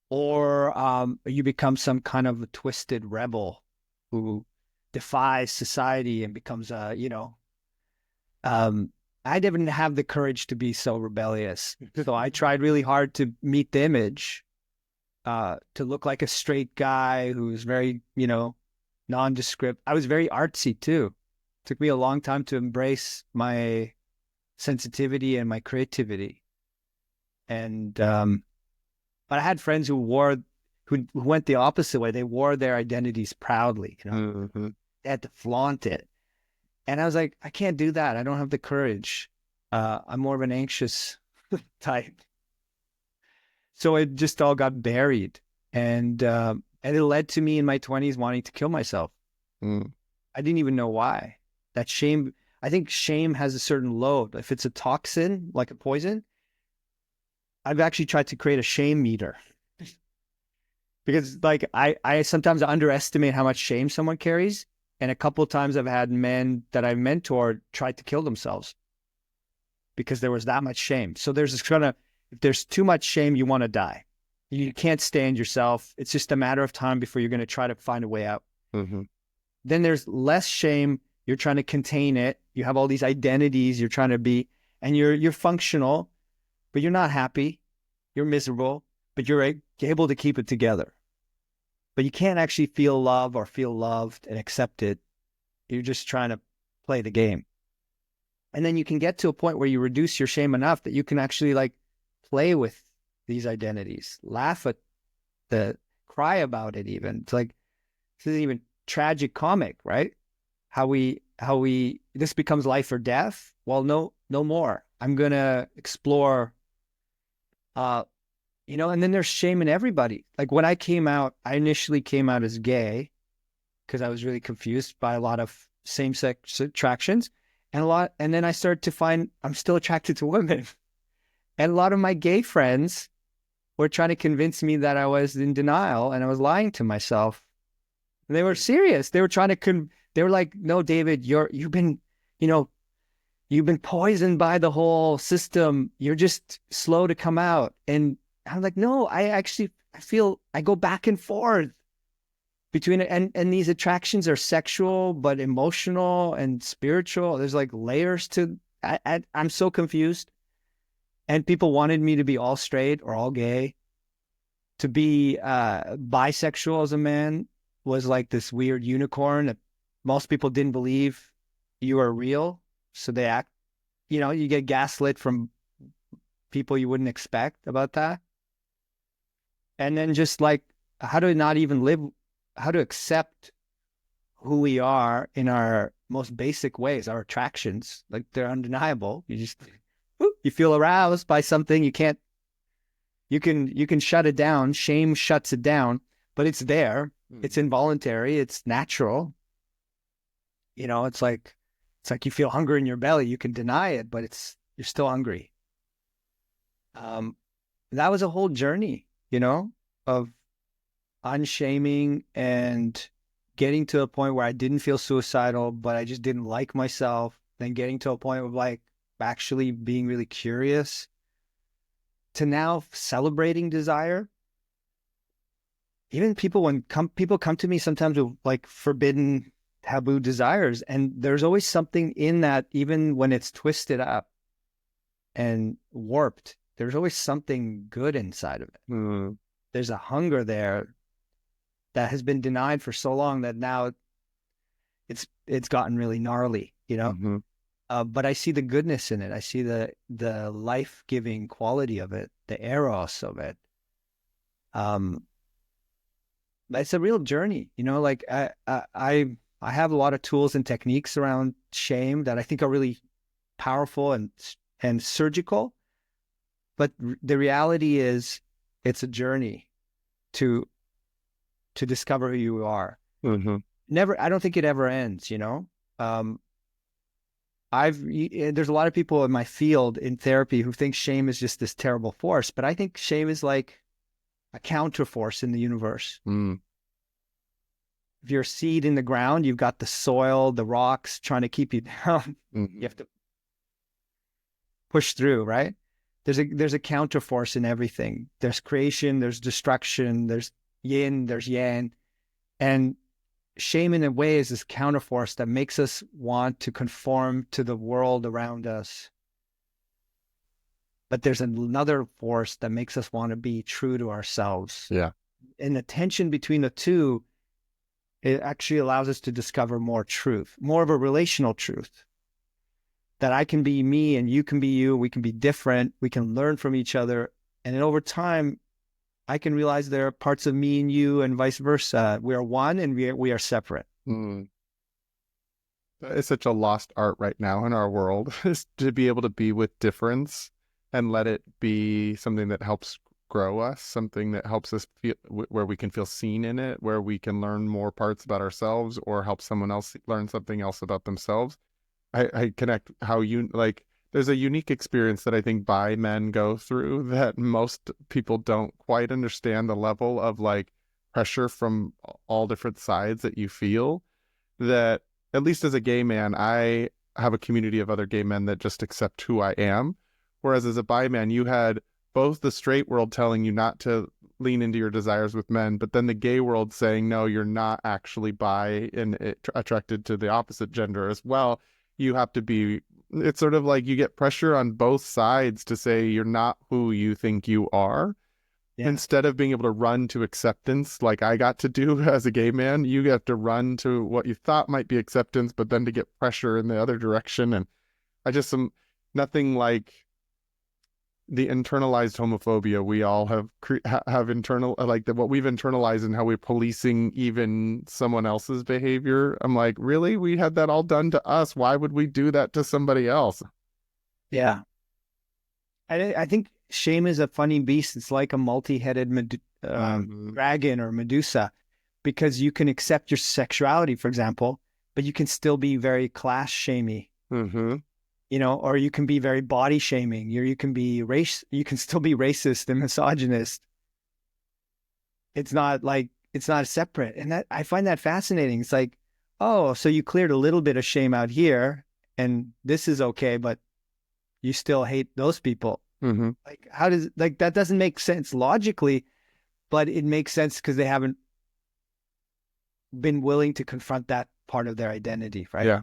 or you become some kind of a twisted rebel who defies society and becomes a, I didn't have the courage to be so rebellious. So I tried really hard to meet the image, to look like a straight guy who's very, nondescript. I was very artsy too. It took me a long time to embrace my sensitivity and my creativity. And, but I had friends who went the opposite way. They wore their identities proudly, Mm-hmm. They had to flaunt it. And I was like, I can't do that. I don't have the courage. I'm more of an anxious type. So it just all got buried. And it led to me in my 20s wanting to kill myself. Mm. I didn't even know why. That shame, I think shame has a certain load. If it's a toxin, like a poison, I've actually tried to create a shame meter. Because like I sometimes underestimate how much shame someone carries. And a couple of times I've had men that I've mentored try to kill themselves because there was that much shame. So there's this kind of, if there's too much shame, you want to die. You can't stand yourself. It's just a matter of time before you're going to try to find a way out. Mm-hmm. Then there's less shame. You're trying to contain it. You have all these identities you're trying to be, and you're functional, but you're not happy. You're miserable, but you're able to keep it together. But you can't actually feel love or feel loved and accept it. You're just trying to play the game. And then you can get to a point where you reduce your shame enough that you can actually like play with these identities, laugh at cry about it even. It's like, this isn't even tragic comic, right? How we, this becomes life or death. Well, no more. I'm going to explore, and then there's shame in everybody. Like when I came out, I initially came out as gay because I was really confused by a lot of same-sex attractions and then I started to find I'm still attracted to women. And a lot of my gay friends were trying to convince me that I was in denial and I was lying to myself. And they were serious. They were trying to, they were like, no, David, you've been poisoned by the whole system. You're just slow to come out. And I'm like, no, I feel I go back and forth between it. And these attractions are sexual, but emotional and spiritual. There's like layers to, I'm so confused. And people wanted me to be all straight or all gay. To be bisexual as a man was like this weird unicorn that most people didn't believe you are real. So they act, you get gaslit from people you wouldn't expect about that. And then just like how to accept who we are in our most basic ways, our attractions, like they're undeniable. You feel aroused by something. You can shut it down. Shame shuts it down, but it's there. It's involuntary. It's natural. It's like you feel hunger in your belly. You can deny it, but you're still hungry. That was a whole journey, of unshaming and getting to a point where I didn't feel suicidal, but I just didn't like myself. Then getting to a point of like actually being really curious to now celebrating desire. Even people come to me sometimes with like forbidden, taboo desires, and there's always something in that, even when it's twisted up and warped, there's always something good inside of it. There's a hunger there that has been denied for so long that now it's gotten really gnarly, but I see the goodness in it. I see the life-giving quality of it, the eros of it. It's a real journey, like I have a lot of tools and techniques around shame that I think are really powerful and surgical. But the reality is it's a journey to discover who you are. I don't think it ever ends, there's a lot of people in my field in therapy who think shame is just this terrible force, but I think shame is like a counter force in the universe. If you're a seed in the ground, you've got the soil, the rocks trying to keep you down. You have to push through, right? there's a counterforce in everything. There's creation, there's destruction, there's yin, there's yang. And shame in a way is this counterforce that makes us want to conform to the world around us. But there's another force that makes us want to be true to ourselves. Yeah. And the tension between the two, it actually allows us to discover more truth, more of a relational truth. That I can be me and you can be you. We can be different. We can learn from each other. And then over time, I can realize there are parts of me and you and vice versa. We are one and we are separate. Mm. It's such a lost art right now in our world, is to be able to be with difference and let it be something that helps grow us, something that helps us feel where we can feel seen in it, where we can learn more parts about ourselves or help someone else learn something else about themselves. I connect how you like, there's a unique experience that I think bi men go through that most people don't quite understand, the level of like pressure from all different sides that you feel. That at least as a gay man, I have a community of other gay men that just accept who I am. Whereas as a bi man, you had both the straight world telling you not to lean into your desires with men, but then the gay world saying, no, you're not actually bi and attracted to the opposite gender as well. You have to be, it's sort of like you get pressure on both sides to say you're not who you think you are. Yeah. Instead of being able to run to acceptance like I got to do as a gay man, you have to run to what you thought might be acceptance, but then to get pressure in the other direction. And I just am nothing like the internalized homophobia we all have internal, like what we've internalized and how we're policing even someone else's behavior. I'm like, really? We had that all done to us. Why would we do that to somebody else? Yeah. I think shame is a funny beast. It's like a multi-headed dragon or Medusa, because you can accept your sexuality, for example, but you can still be very class shamey. Mm-hmm. You know, or you can be very body shaming, or you can be you can still be racist and misogynist. It's not separate. And that, I find that fascinating. It's like, oh, so you cleared a little bit of shame out here and this is okay, but you still hate those people. Mm-hmm. Like, how does, like, that doesn't make sense logically, but it makes sense because they haven't been willing to confront that part of their identity, right? Yeah.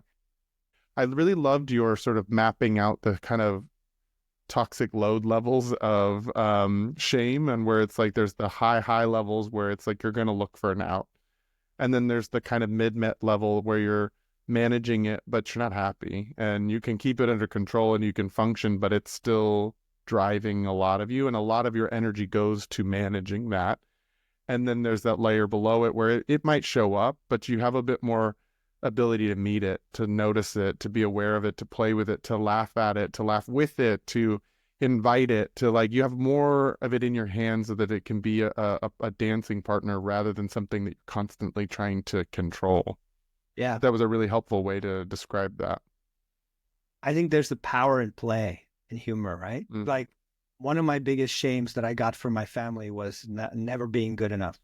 I really loved your sort of mapping out the kind of toxic load levels of shame, and where it's like there's the high levels where it's like you're going to look for an out. And then there's the kind of mid-met level where you're managing it, but you're not happy. And you can keep it under control and you can function, but it's still driving a lot of you. And a lot of your energy goes to managing that. And then there's that layer below it where it might show up, but you have a bit more ability to meet it, to notice it, to be aware of it, to play with it, to laugh at it, to laugh with it, to invite it, to like, you have more of it in your hands so that it can be a dancing partner rather than something that you're constantly trying to control. Yeah. That was a really helpful way to describe that. I think there's the power in play and humor, right? Like, one of my biggest shames that I got from my family was never being good enough.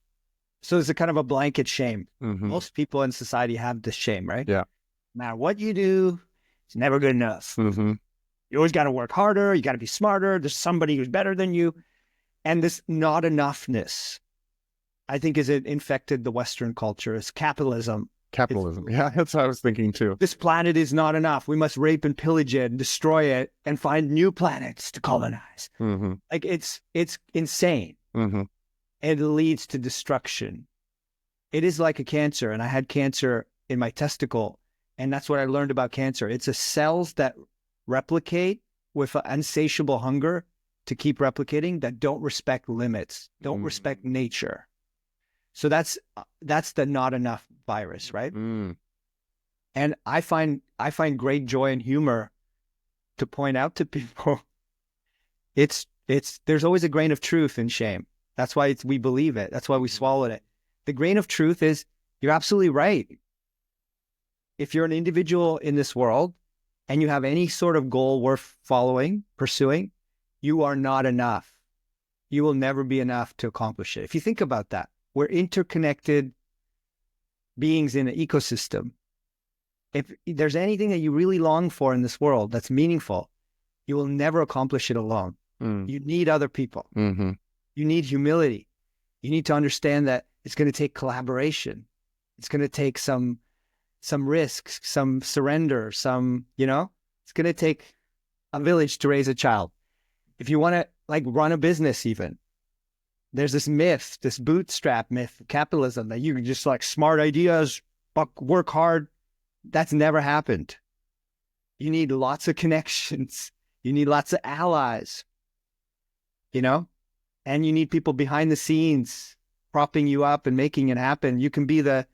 So it's a kind of a blanket shame. Mm-hmm. Most people in society have this shame, right? Yeah. No matter what you do, it's never good enough. Mm-hmm. You always got to work harder. You got to be smarter. There's somebody who's better than you. And this not enoughness, I think, is it infected the Western culture. It's capitalism. Yeah, that's what I was thinking too. This planet is not enough. We must rape and pillage it and destroy it and find new planets to colonize. Mm-hmm. Like, it's insane. Mm-hmm. And it leads to destruction. It is like a cancer. And I had cancer in my testicle. And that's what I learned about cancer. It's a cells that replicate with an insatiable hunger to keep replicating, that don't respect limits, don't respect nature. So that's the not enough virus, right? And I find great joy and humor to point out to people. There's always a grain of truth in shame. That's why we believe it. That's why we swallowed it. The grain of truth is, you're absolutely right. If you're an individual in this world and you have any sort of goal worth pursuing, you are not enough. You will never be enough to accomplish it. If you think about that, we're interconnected beings in an ecosystem. If there's anything that you really long for in this world that's meaningful, you will never accomplish it alone. You need other people. Mm-hmm. You need humility. You need to understand that it's going to take collaboration. It's going to take some risks, some surrender, it's going to take a village to raise a child. If you want to run a business even, there's this myth, this bootstrap myth of capitalism that you can just smart ideas, work hard. That's never happened. You need lots of connections. You need lots of allies, and you need people behind the scenes propping you up and making it happen. You can be the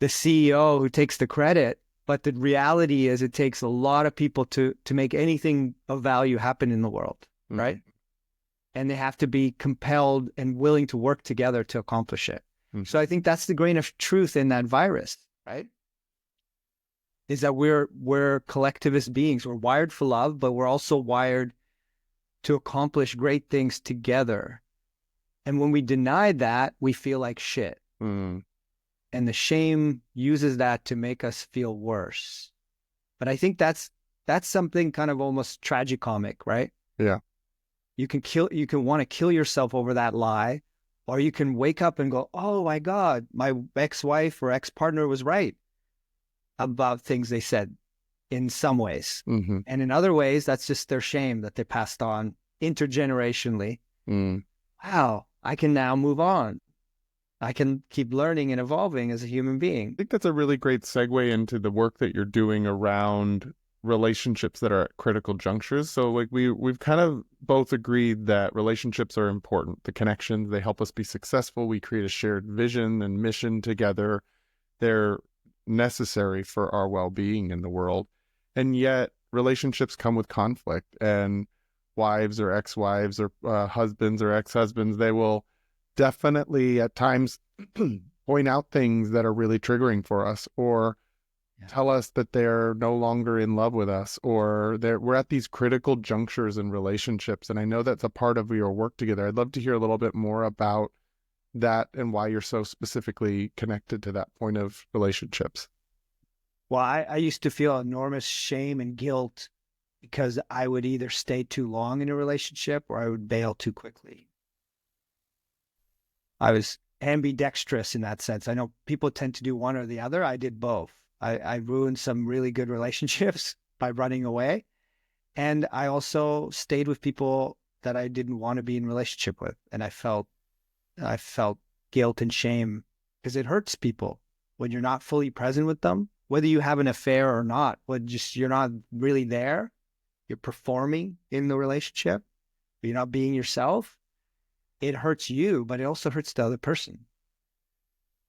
CEO who takes the credit, but the reality is it takes a lot of people to make anything of value happen in the world, right? And they have to be compelled and willing to work together to accomplish it. So I think that's the grain of truth in that virus, right? Is that we're collectivist beings. We're wired for love, but we're also wired to accomplish great things together. And when we deny that, we feel like shit. And the shame uses that to make us feel worse. But I think that's something kind of almost tragicomic, right? Yeah. You can want to kill yourself over that lie, or you can wake up and go, oh my God, my ex-wife or ex-partner was right about things they said in some ways. And in other ways, that's just their shame that they passed on intergenerationally. Wow, I can now move on. I can keep learning and evolving as a human being. I think that's a really great segue into the work that you're doing around relationships that are at critical junctures. So we've kind of both agreed that relationships are important. The connections, they help us be successful. We create a shared vision and mission together. They're necessary for our well-being in the world. And yet relationships come with conflict, and wives or ex-wives or husbands or ex-husbands, they will definitely at times point out things that are really triggering for us, or tell us that they're no longer in love with us, or we're at these critical junctures in relationships. And I know that's a part of your work together. I'd love to hear a little bit more about that and why you're so specifically connected to that point of relationships. Well, I used to feel enormous shame and guilt because I would either stay too long in a relationship or I would bail too quickly. I was ambidextrous in that sense. I know people tend to do one or the other. I did both. I ruined some really good relationships by running away. And I also stayed with people that I didn't want to be in relationship with. And I felt guilt and shame because it hurts people when you're not fully present with them, whether you have an affair or not, you're not really there. You're performing in the relationship. You're not being yourself. It hurts you, but it also hurts the other person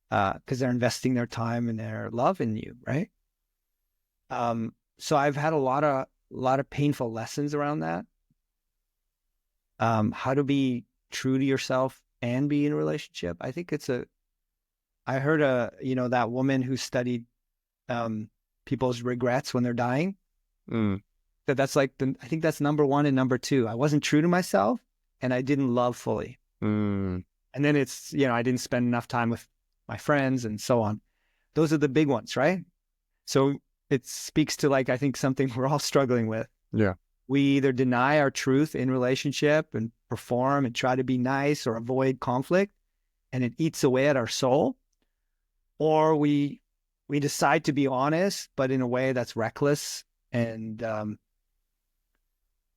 because they're investing their time and their love in you, right? So I've had a lot of painful lessons around that. How to be true to yourself and be in a relationship. I think I heard that woman who studied people's regrets when they're dying. That's I think that's number one and number two. I wasn't true to myself and I didn't love fully. And then it's, I didn't spend enough time with my friends and so on. Those are the big ones, right? So it speaks to I think something we're all struggling with. Yeah. We either deny our truth in relationship and perform and try to be nice or avoid conflict, and it eats away at our soul, or we decide to be honest, but in a way that's reckless and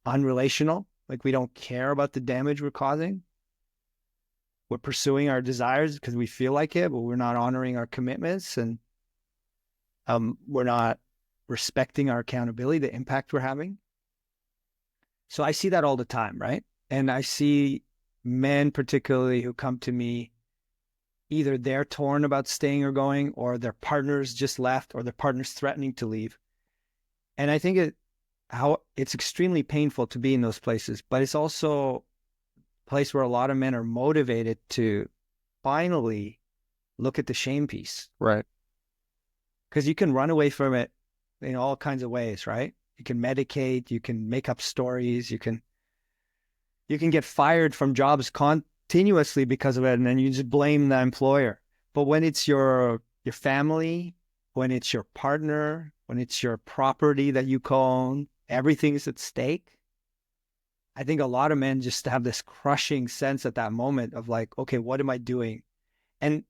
unrelational. We don't care about the damage we're causing. We're pursuing our desires because we feel like it, but we're not honoring our commitments, and we're not respecting our accountability, the impact we're having. So I see that all the time, right? And I see men particularly who come to me, either they're torn about staying or going, or their partner's just left, or their partner's threatening to leave. And I think it's extremely painful to be in those places, but it's also a place where a lot of men are motivated to finally look at the shame piece. Right. Because you can run away from it in all kinds of ways, right? You can medicate, you can make up stories, you can get fired from jobs continuously because of it, and then you just blame the employer. But when it's your family, when it's your partner, when it's your property that you co-own, everything is at stake. I think a lot of men just have this crushing sense at that moment of like, okay, what am I doing? And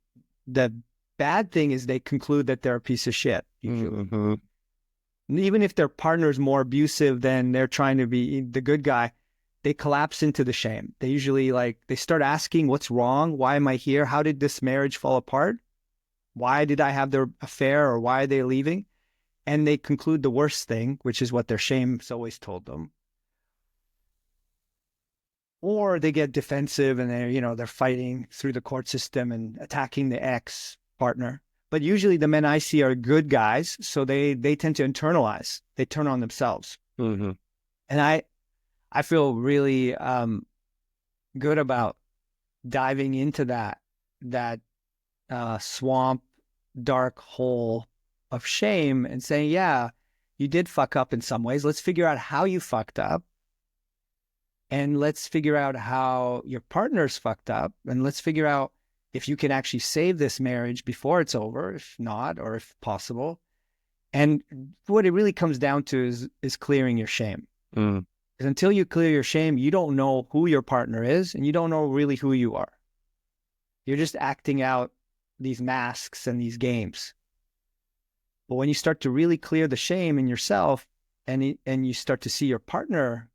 the bad thing is they conclude that they're a piece of shit. Mm-hmm. Even if their partner is more abusive than they're trying to be the good guy, they collapse into the shame. They usually they start asking, what's wrong? Why am I here? How did this marriage fall apart? Why did I have their affair, or why are they leaving? And they conclude the worst thing, which is what their shame's always told them. Or they get defensive and they're fighting through the court system and attacking the ex partner. But usually the men I see are good guys, so they tend to internalize. They turn on themselves. Mm-hmm. And I feel really good about diving into that swamp, dark hole of shame and saying, yeah, you did fuck up in some ways. Let's figure out how you fucked up. And let's figure out how your partner's fucked up. And let's figure out if you can actually save this marriage before it's over, if not, or if possible. And what it really comes down to is clearing your shame. Mm. Because until you clear your shame, you don't know who your partner is, and you don't know really who you are. You're just acting out these masks and these games. But when you start to really clear the shame in yourself, and you start to see your partner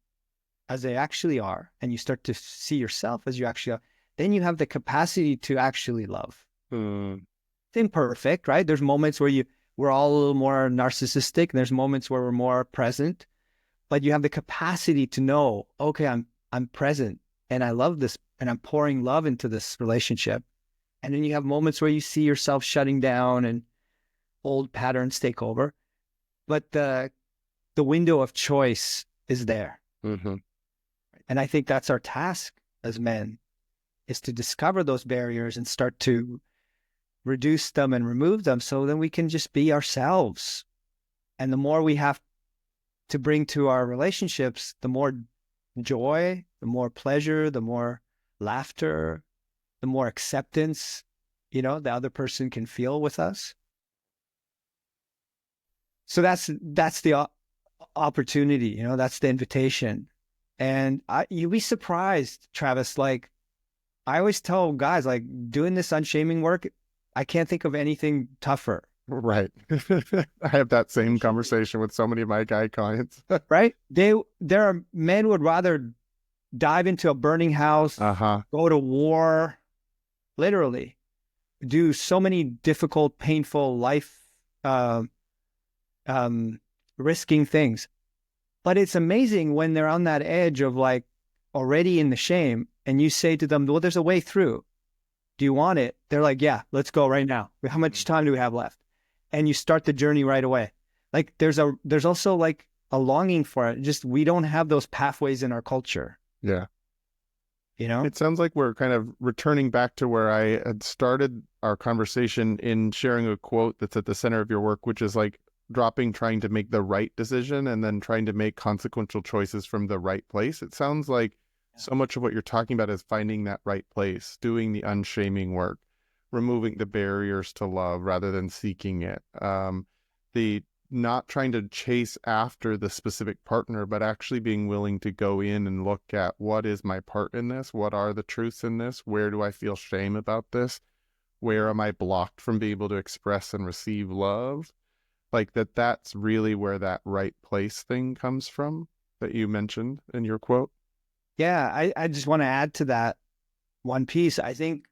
as they actually are, and you start to see yourself as you actually are, then you have the capacity to actually love. Mm. It's imperfect, right? There's moments where we're all a little more narcissistic, and there's moments where we're more present, but you have the capacity to know, okay, I'm present and I love this and I'm pouring love into this relationship. And then you have moments where you see yourself shutting down and old patterns take over. But the window of choice is there. Mm-hmm. And I think that's our task as men, is to discover those barriers and start to reduce them and remove them, so then we can just be ourselves. And the more we have to bring to our relationships, the more joy, the more pleasure, the more laughter, the more acceptance, the other person can feel with us. So that's the opportunity, that's the invitation. And you'd be surprised, Travis, I always tell guys, doing this unshaming work, I can't think of anything tougher. Right. I have that same conversation with so many of my guy clients. Right? There are men who would rather dive into a burning house, go to war, literally, do so many difficult, painful life risking things. But it's amazing when they're on that edge of already in the shame, and you say to them, well, there's a way through. Do you want it? They're like, yeah, let's go right now. How much time do we have left? And you start the journey right away. There's also a longing for it. Just, we don't have those pathways in our culture. Yeah. It sounds like we're kind of returning back to where I had started our conversation in sharing a quote that's at the center of your work, which is trying to make the right decision and then trying to make consequential choices from the right place. It sounds like so much of what you're talking about is finding that right place, doing the unshaming work, removing the barriers to love rather than seeking it. The not trying to chase after the specific partner, but actually being willing to go in and look at, what is my part in this? What are the truths in this? Where do I feel shame about this? Where am I blocked from being able to express and receive love? That's really where that right place thing comes from that you mentioned in your quote. Yeah, I just want to add to that one piece. I think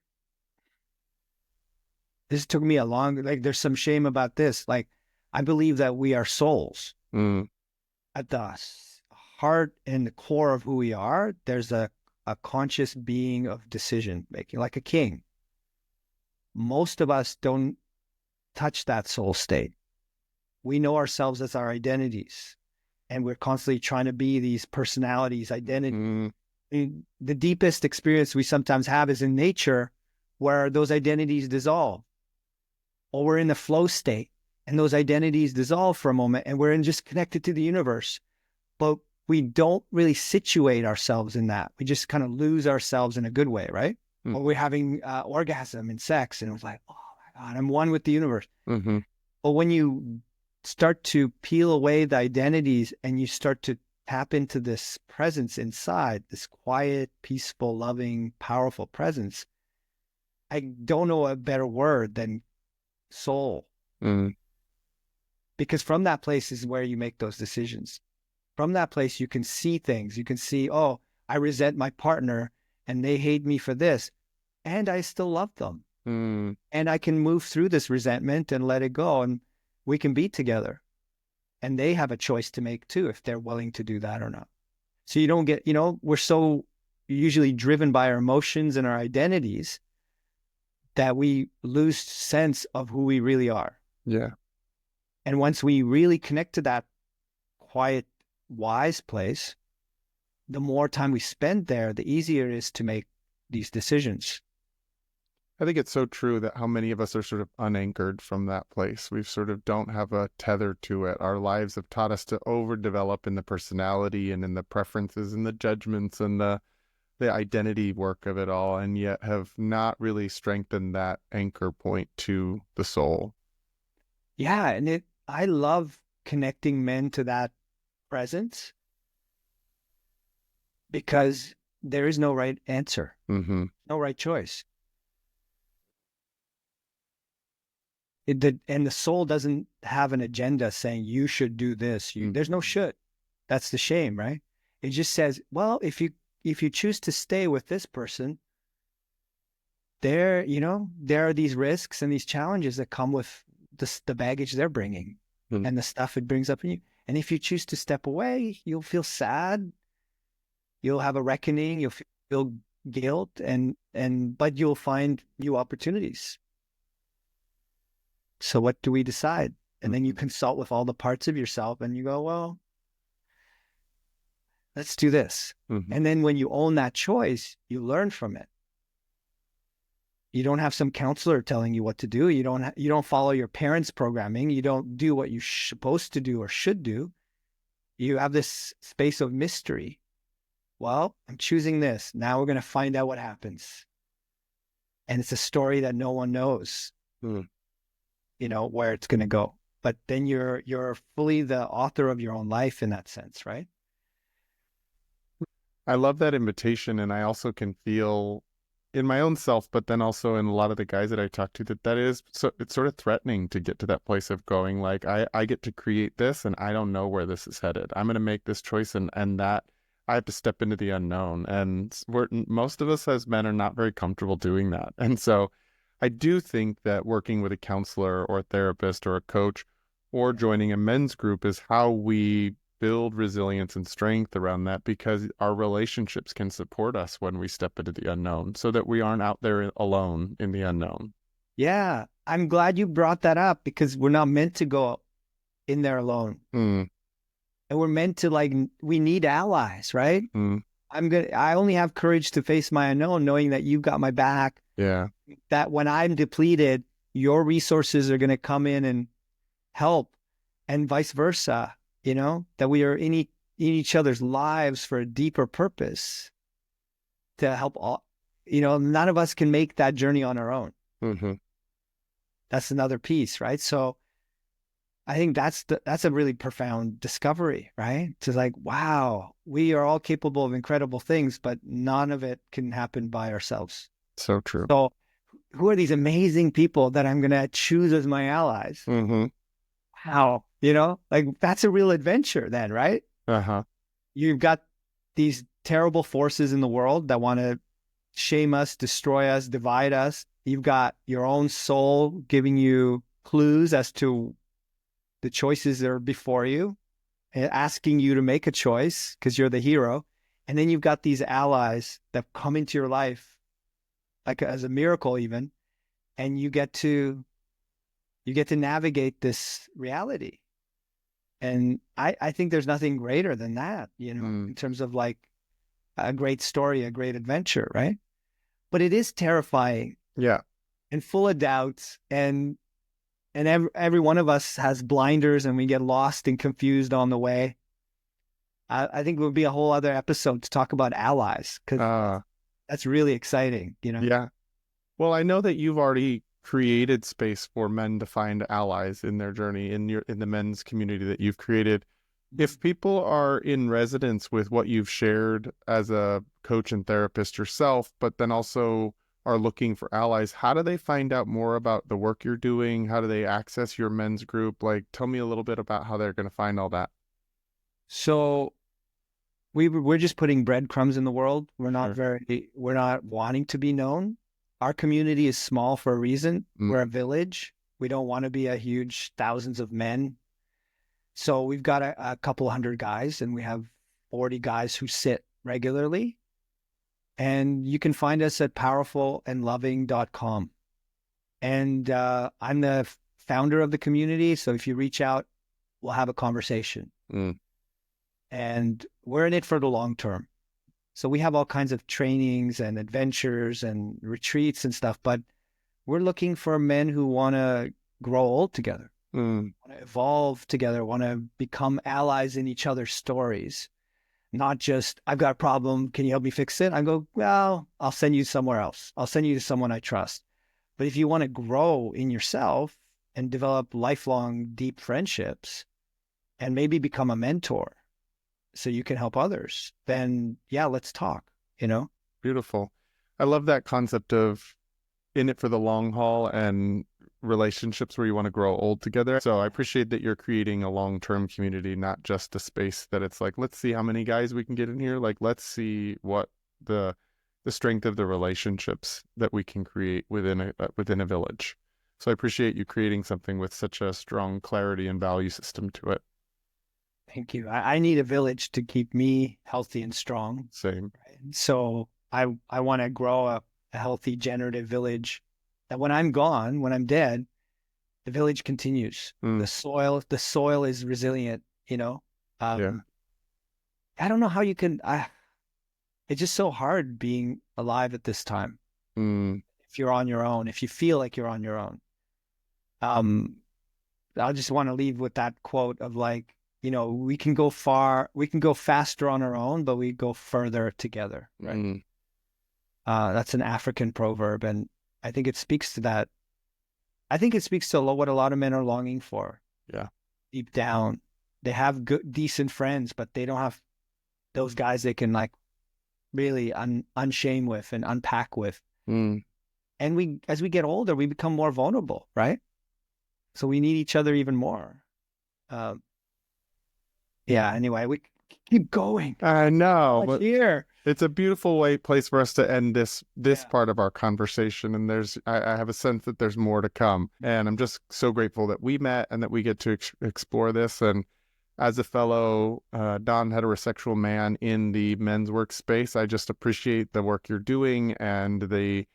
this took me a long, there's some shame about this. I believe that we are souls. At the heart and the core of who we are, there's a conscious being of decision making, like a king. Most of us don't touch that soul state. We know ourselves as our identities, and we're constantly trying to be these personalities, identities. The deepest experience we sometimes have is in nature, where those identities dissolve, or we're in the flow state and those identities dissolve for a moment and we're just connected to the universe. But we don't really situate ourselves in that. We just kind of lose ourselves in a good way, right? Or we're having orgasm and sex, and it was like, oh my God, I'm one with the universe. But when you start to peel away the identities and you start to tap into this presence inside, this quiet, peaceful, loving, powerful presence, I don't know a better word than soul. Because from that place is where you make those decisions. From that place, you can see things. You can see, oh, I resent my partner and they hate me for this, and I still love them. And I can move through this resentment and let it go, and we can be together. And they have a choice to make too, if they're willing to do that or not. So you don't get, we're so usually driven by our emotions and our identities that we lose sense of who we really are. Yeah. And once we really connect to that quiet, wise place, the more time we spend there, the easier it is to make these decisions. I think it's so true that how many of us are sort of unanchored from that place. We sort of don't have a tether to it. Our lives have taught us to overdevelop in the personality and in the preferences and the judgments and the identity work of it all, and yet have not really strengthened that anchor point to the soul. Yeah, and I love connecting men to that presence because there is no right answer, no right choice. And the soul doesn't have an agenda saying you should do this. There's no should. That's the shame, right? It just says, well, if you choose to stay with this person, there are these risks and these challenges that come with the baggage they're bringing and the stuff it brings up in you. And if you choose to step away, you'll feel sad. You'll have a reckoning. You'll feel guilt, but you'll find new opportunities. So what do we decide? And then you consult with all the parts of yourself and you go, well, let's do this. And then when you own that choice, you learn from it. You don't have some counselor telling you what to do. You don't follow your parents' programming. You don't do what you're supposed to do or should do. You have this space of mystery. Well, I'm choosing this. Now we're going to find out what happens. And it's a story that no one knows, where it's going to go. But then you're fully the author of your own life in that sense, right? I love that invitation, and I also can feel in my own self, but then also in a lot of the guys that I talk to, that is, so it's sort of threatening to get to that place of going like, I get to create this and I don't know where this is headed. I'm going to make this choice and that I have to step into the unknown. And most of us as men are not very comfortable doing that. And so I do think that working with a counselor or a therapist or a coach or joining a men's group is how we build resilience and strength around that, because our relationships can support us when we step into the unknown so that we aren't out there alone in the unknown. Yeah. I'm glad you brought that up, because we're not meant to go in there alone. And we're meant to we need allies, right? I only have courage to face my unknown, knowing that you've got my back. Yeah. That when I'm depleted, your resources are going to come in and help, and vice versa. That we are in each other's lives for a deeper purpose to help all. None of us can make that journey on our own. That's another piece, right? So I think that's a really profound discovery, right? It's like, wow, we are all capable of incredible things, but none of it can happen by ourselves. So true. So who are these amazing people that I'm going to choose as my allies? Wow. That's a real adventure then, right? You've got these terrible forces in the world that want to shame us, destroy us, divide us. You've got your own soul giving you clues as to the choices that are before you, asking you to make a choice because you're the hero. And then you've got these allies that come into your life like as a miracle even, and you get to navigate this reality. And I think there's nothing greater than that, in terms of like a great story, a great adventure, right? But it is terrifying. Yeah. And full of doubts. And every one of us has blinders and we get lost and confused on the way. I think it would be a whole other episode to talk about allies, because that's really exciting, Yeah. Well, I know that you've already created space for men to find allies in their journey in the men's community that you've created. If people are in resonance with what you've shared as a coach and therapist yourself, but then also are looking for allies, how do they find out more about the work you're doing? How do they access your men's group? Like, tell me a little bit about how they're going to find all that. So we're just putting breadcrumbs in the world. We're not Sure. we're not wanting to be known. Our community is small for a reason. We're a village. We don't want to be a huge thousands of men. So we've got a couple hundred guys, and we have 40 guys who sit regularly. And you can find us at powerfulandloving.com. And I'm the founder of the community. So if you reach out, we'll have a conversation. And we're in it for the long term. So we have all kinds of trainings and adventures and retreats and stuff, but we're looking for men who want to grow old together, want to evolve together, want to become allies in each other's stories. Not just, I've got a problem, can you help me fix it? I go, well, I'll send you somewhere else. I'll send you to someone I trust. But if you want to grow in yourself and develop lifelong, deep friendships and maybe become a mentor so you can help others, then yeah, let's talk, Beautiful. I love that concept of in it for the long haul and relationships where you want to grow old together. So I appreciate that you're creating a long-term community, not just a space that it's like, let's see how many guys we can get in here. Like, let's see what the strength of the relationships that we can create within a village. So I appreciate you creating something with such a strong clarity and value system to it. Thank you. I need a village to keep me healthy and strong. Same. So I want to grow a healthy, generative village that when I'm gone, when I'm dead, the village continues. The soil is resilient, Yeah. I don't know how you can, it's just so hard being alive at this time. If you're on your own, if you feel like you're on your own. I just want to leave with that quote of like, we can go faster on our own, but we go further together. Right. That's an African proverb. And I think it speaks to that. I think it speaks to what a lot of men are longing for. Yeah. Deep down, they have good, decent friends, but they don't have those guys they can like really unshame with and unpack with. And as we get older, we become more vulnerable, right? So we need each other even more. Yeah. Anyway, we keep going. I know, but here it's a beautiful place for us to end this part of our conversation. And I have a sense that there's more to come. And I'm just so grateful that we met and that we get to explore this. And as a fellow non-heterosexual man in the men's workspace, I just appreciate the work you're doing and the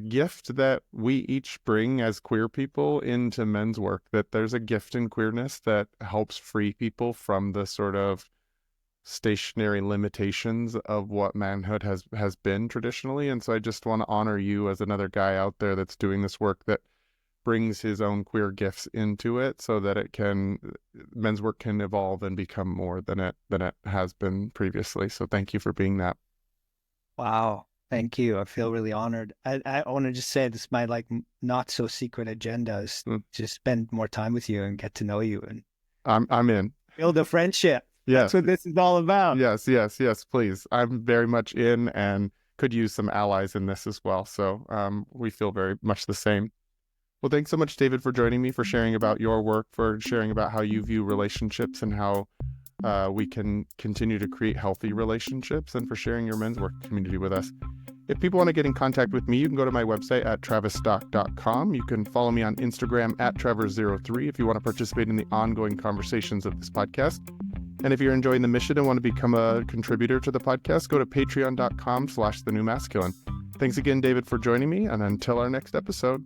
gift that we each bring as queer people into men's work, that there's a gift in queerness that helps free people from the sort of stationary limitations of what manhood has been traditionally. And so I just want to honor you as another guy out there that's doing this work that brings his own queer gifts into it so that men's work can evolve and become more than it has been previously. So thank you for being that. Wow. Thank you. I feel really honored. I want to just say this is my like not so secret agenda is just spend more time with you and get to know you. And I'm in. Build a friendship. Yes. That's what this is all about. Yes, please. I'm very much in and could use some allies in this as well. So we feel very much the same. Well, thanks so much, David, for joining me, for sharing about your work, for sharing about how you view relationships and how we can continue to create healthy relationships, and for sharing your men's work community with us. If people want to get in contact with me, you can go to my website at travisstock.com. You can follow me on Instagram at Trevor03 if you want to participate in the ongoing conversations of this podcast. And if you're enjoying the mission and want to become a contributor to the podcast, go to patreon.com/thenewmasculine. Thanks again, David, for joining me. And until our next episode.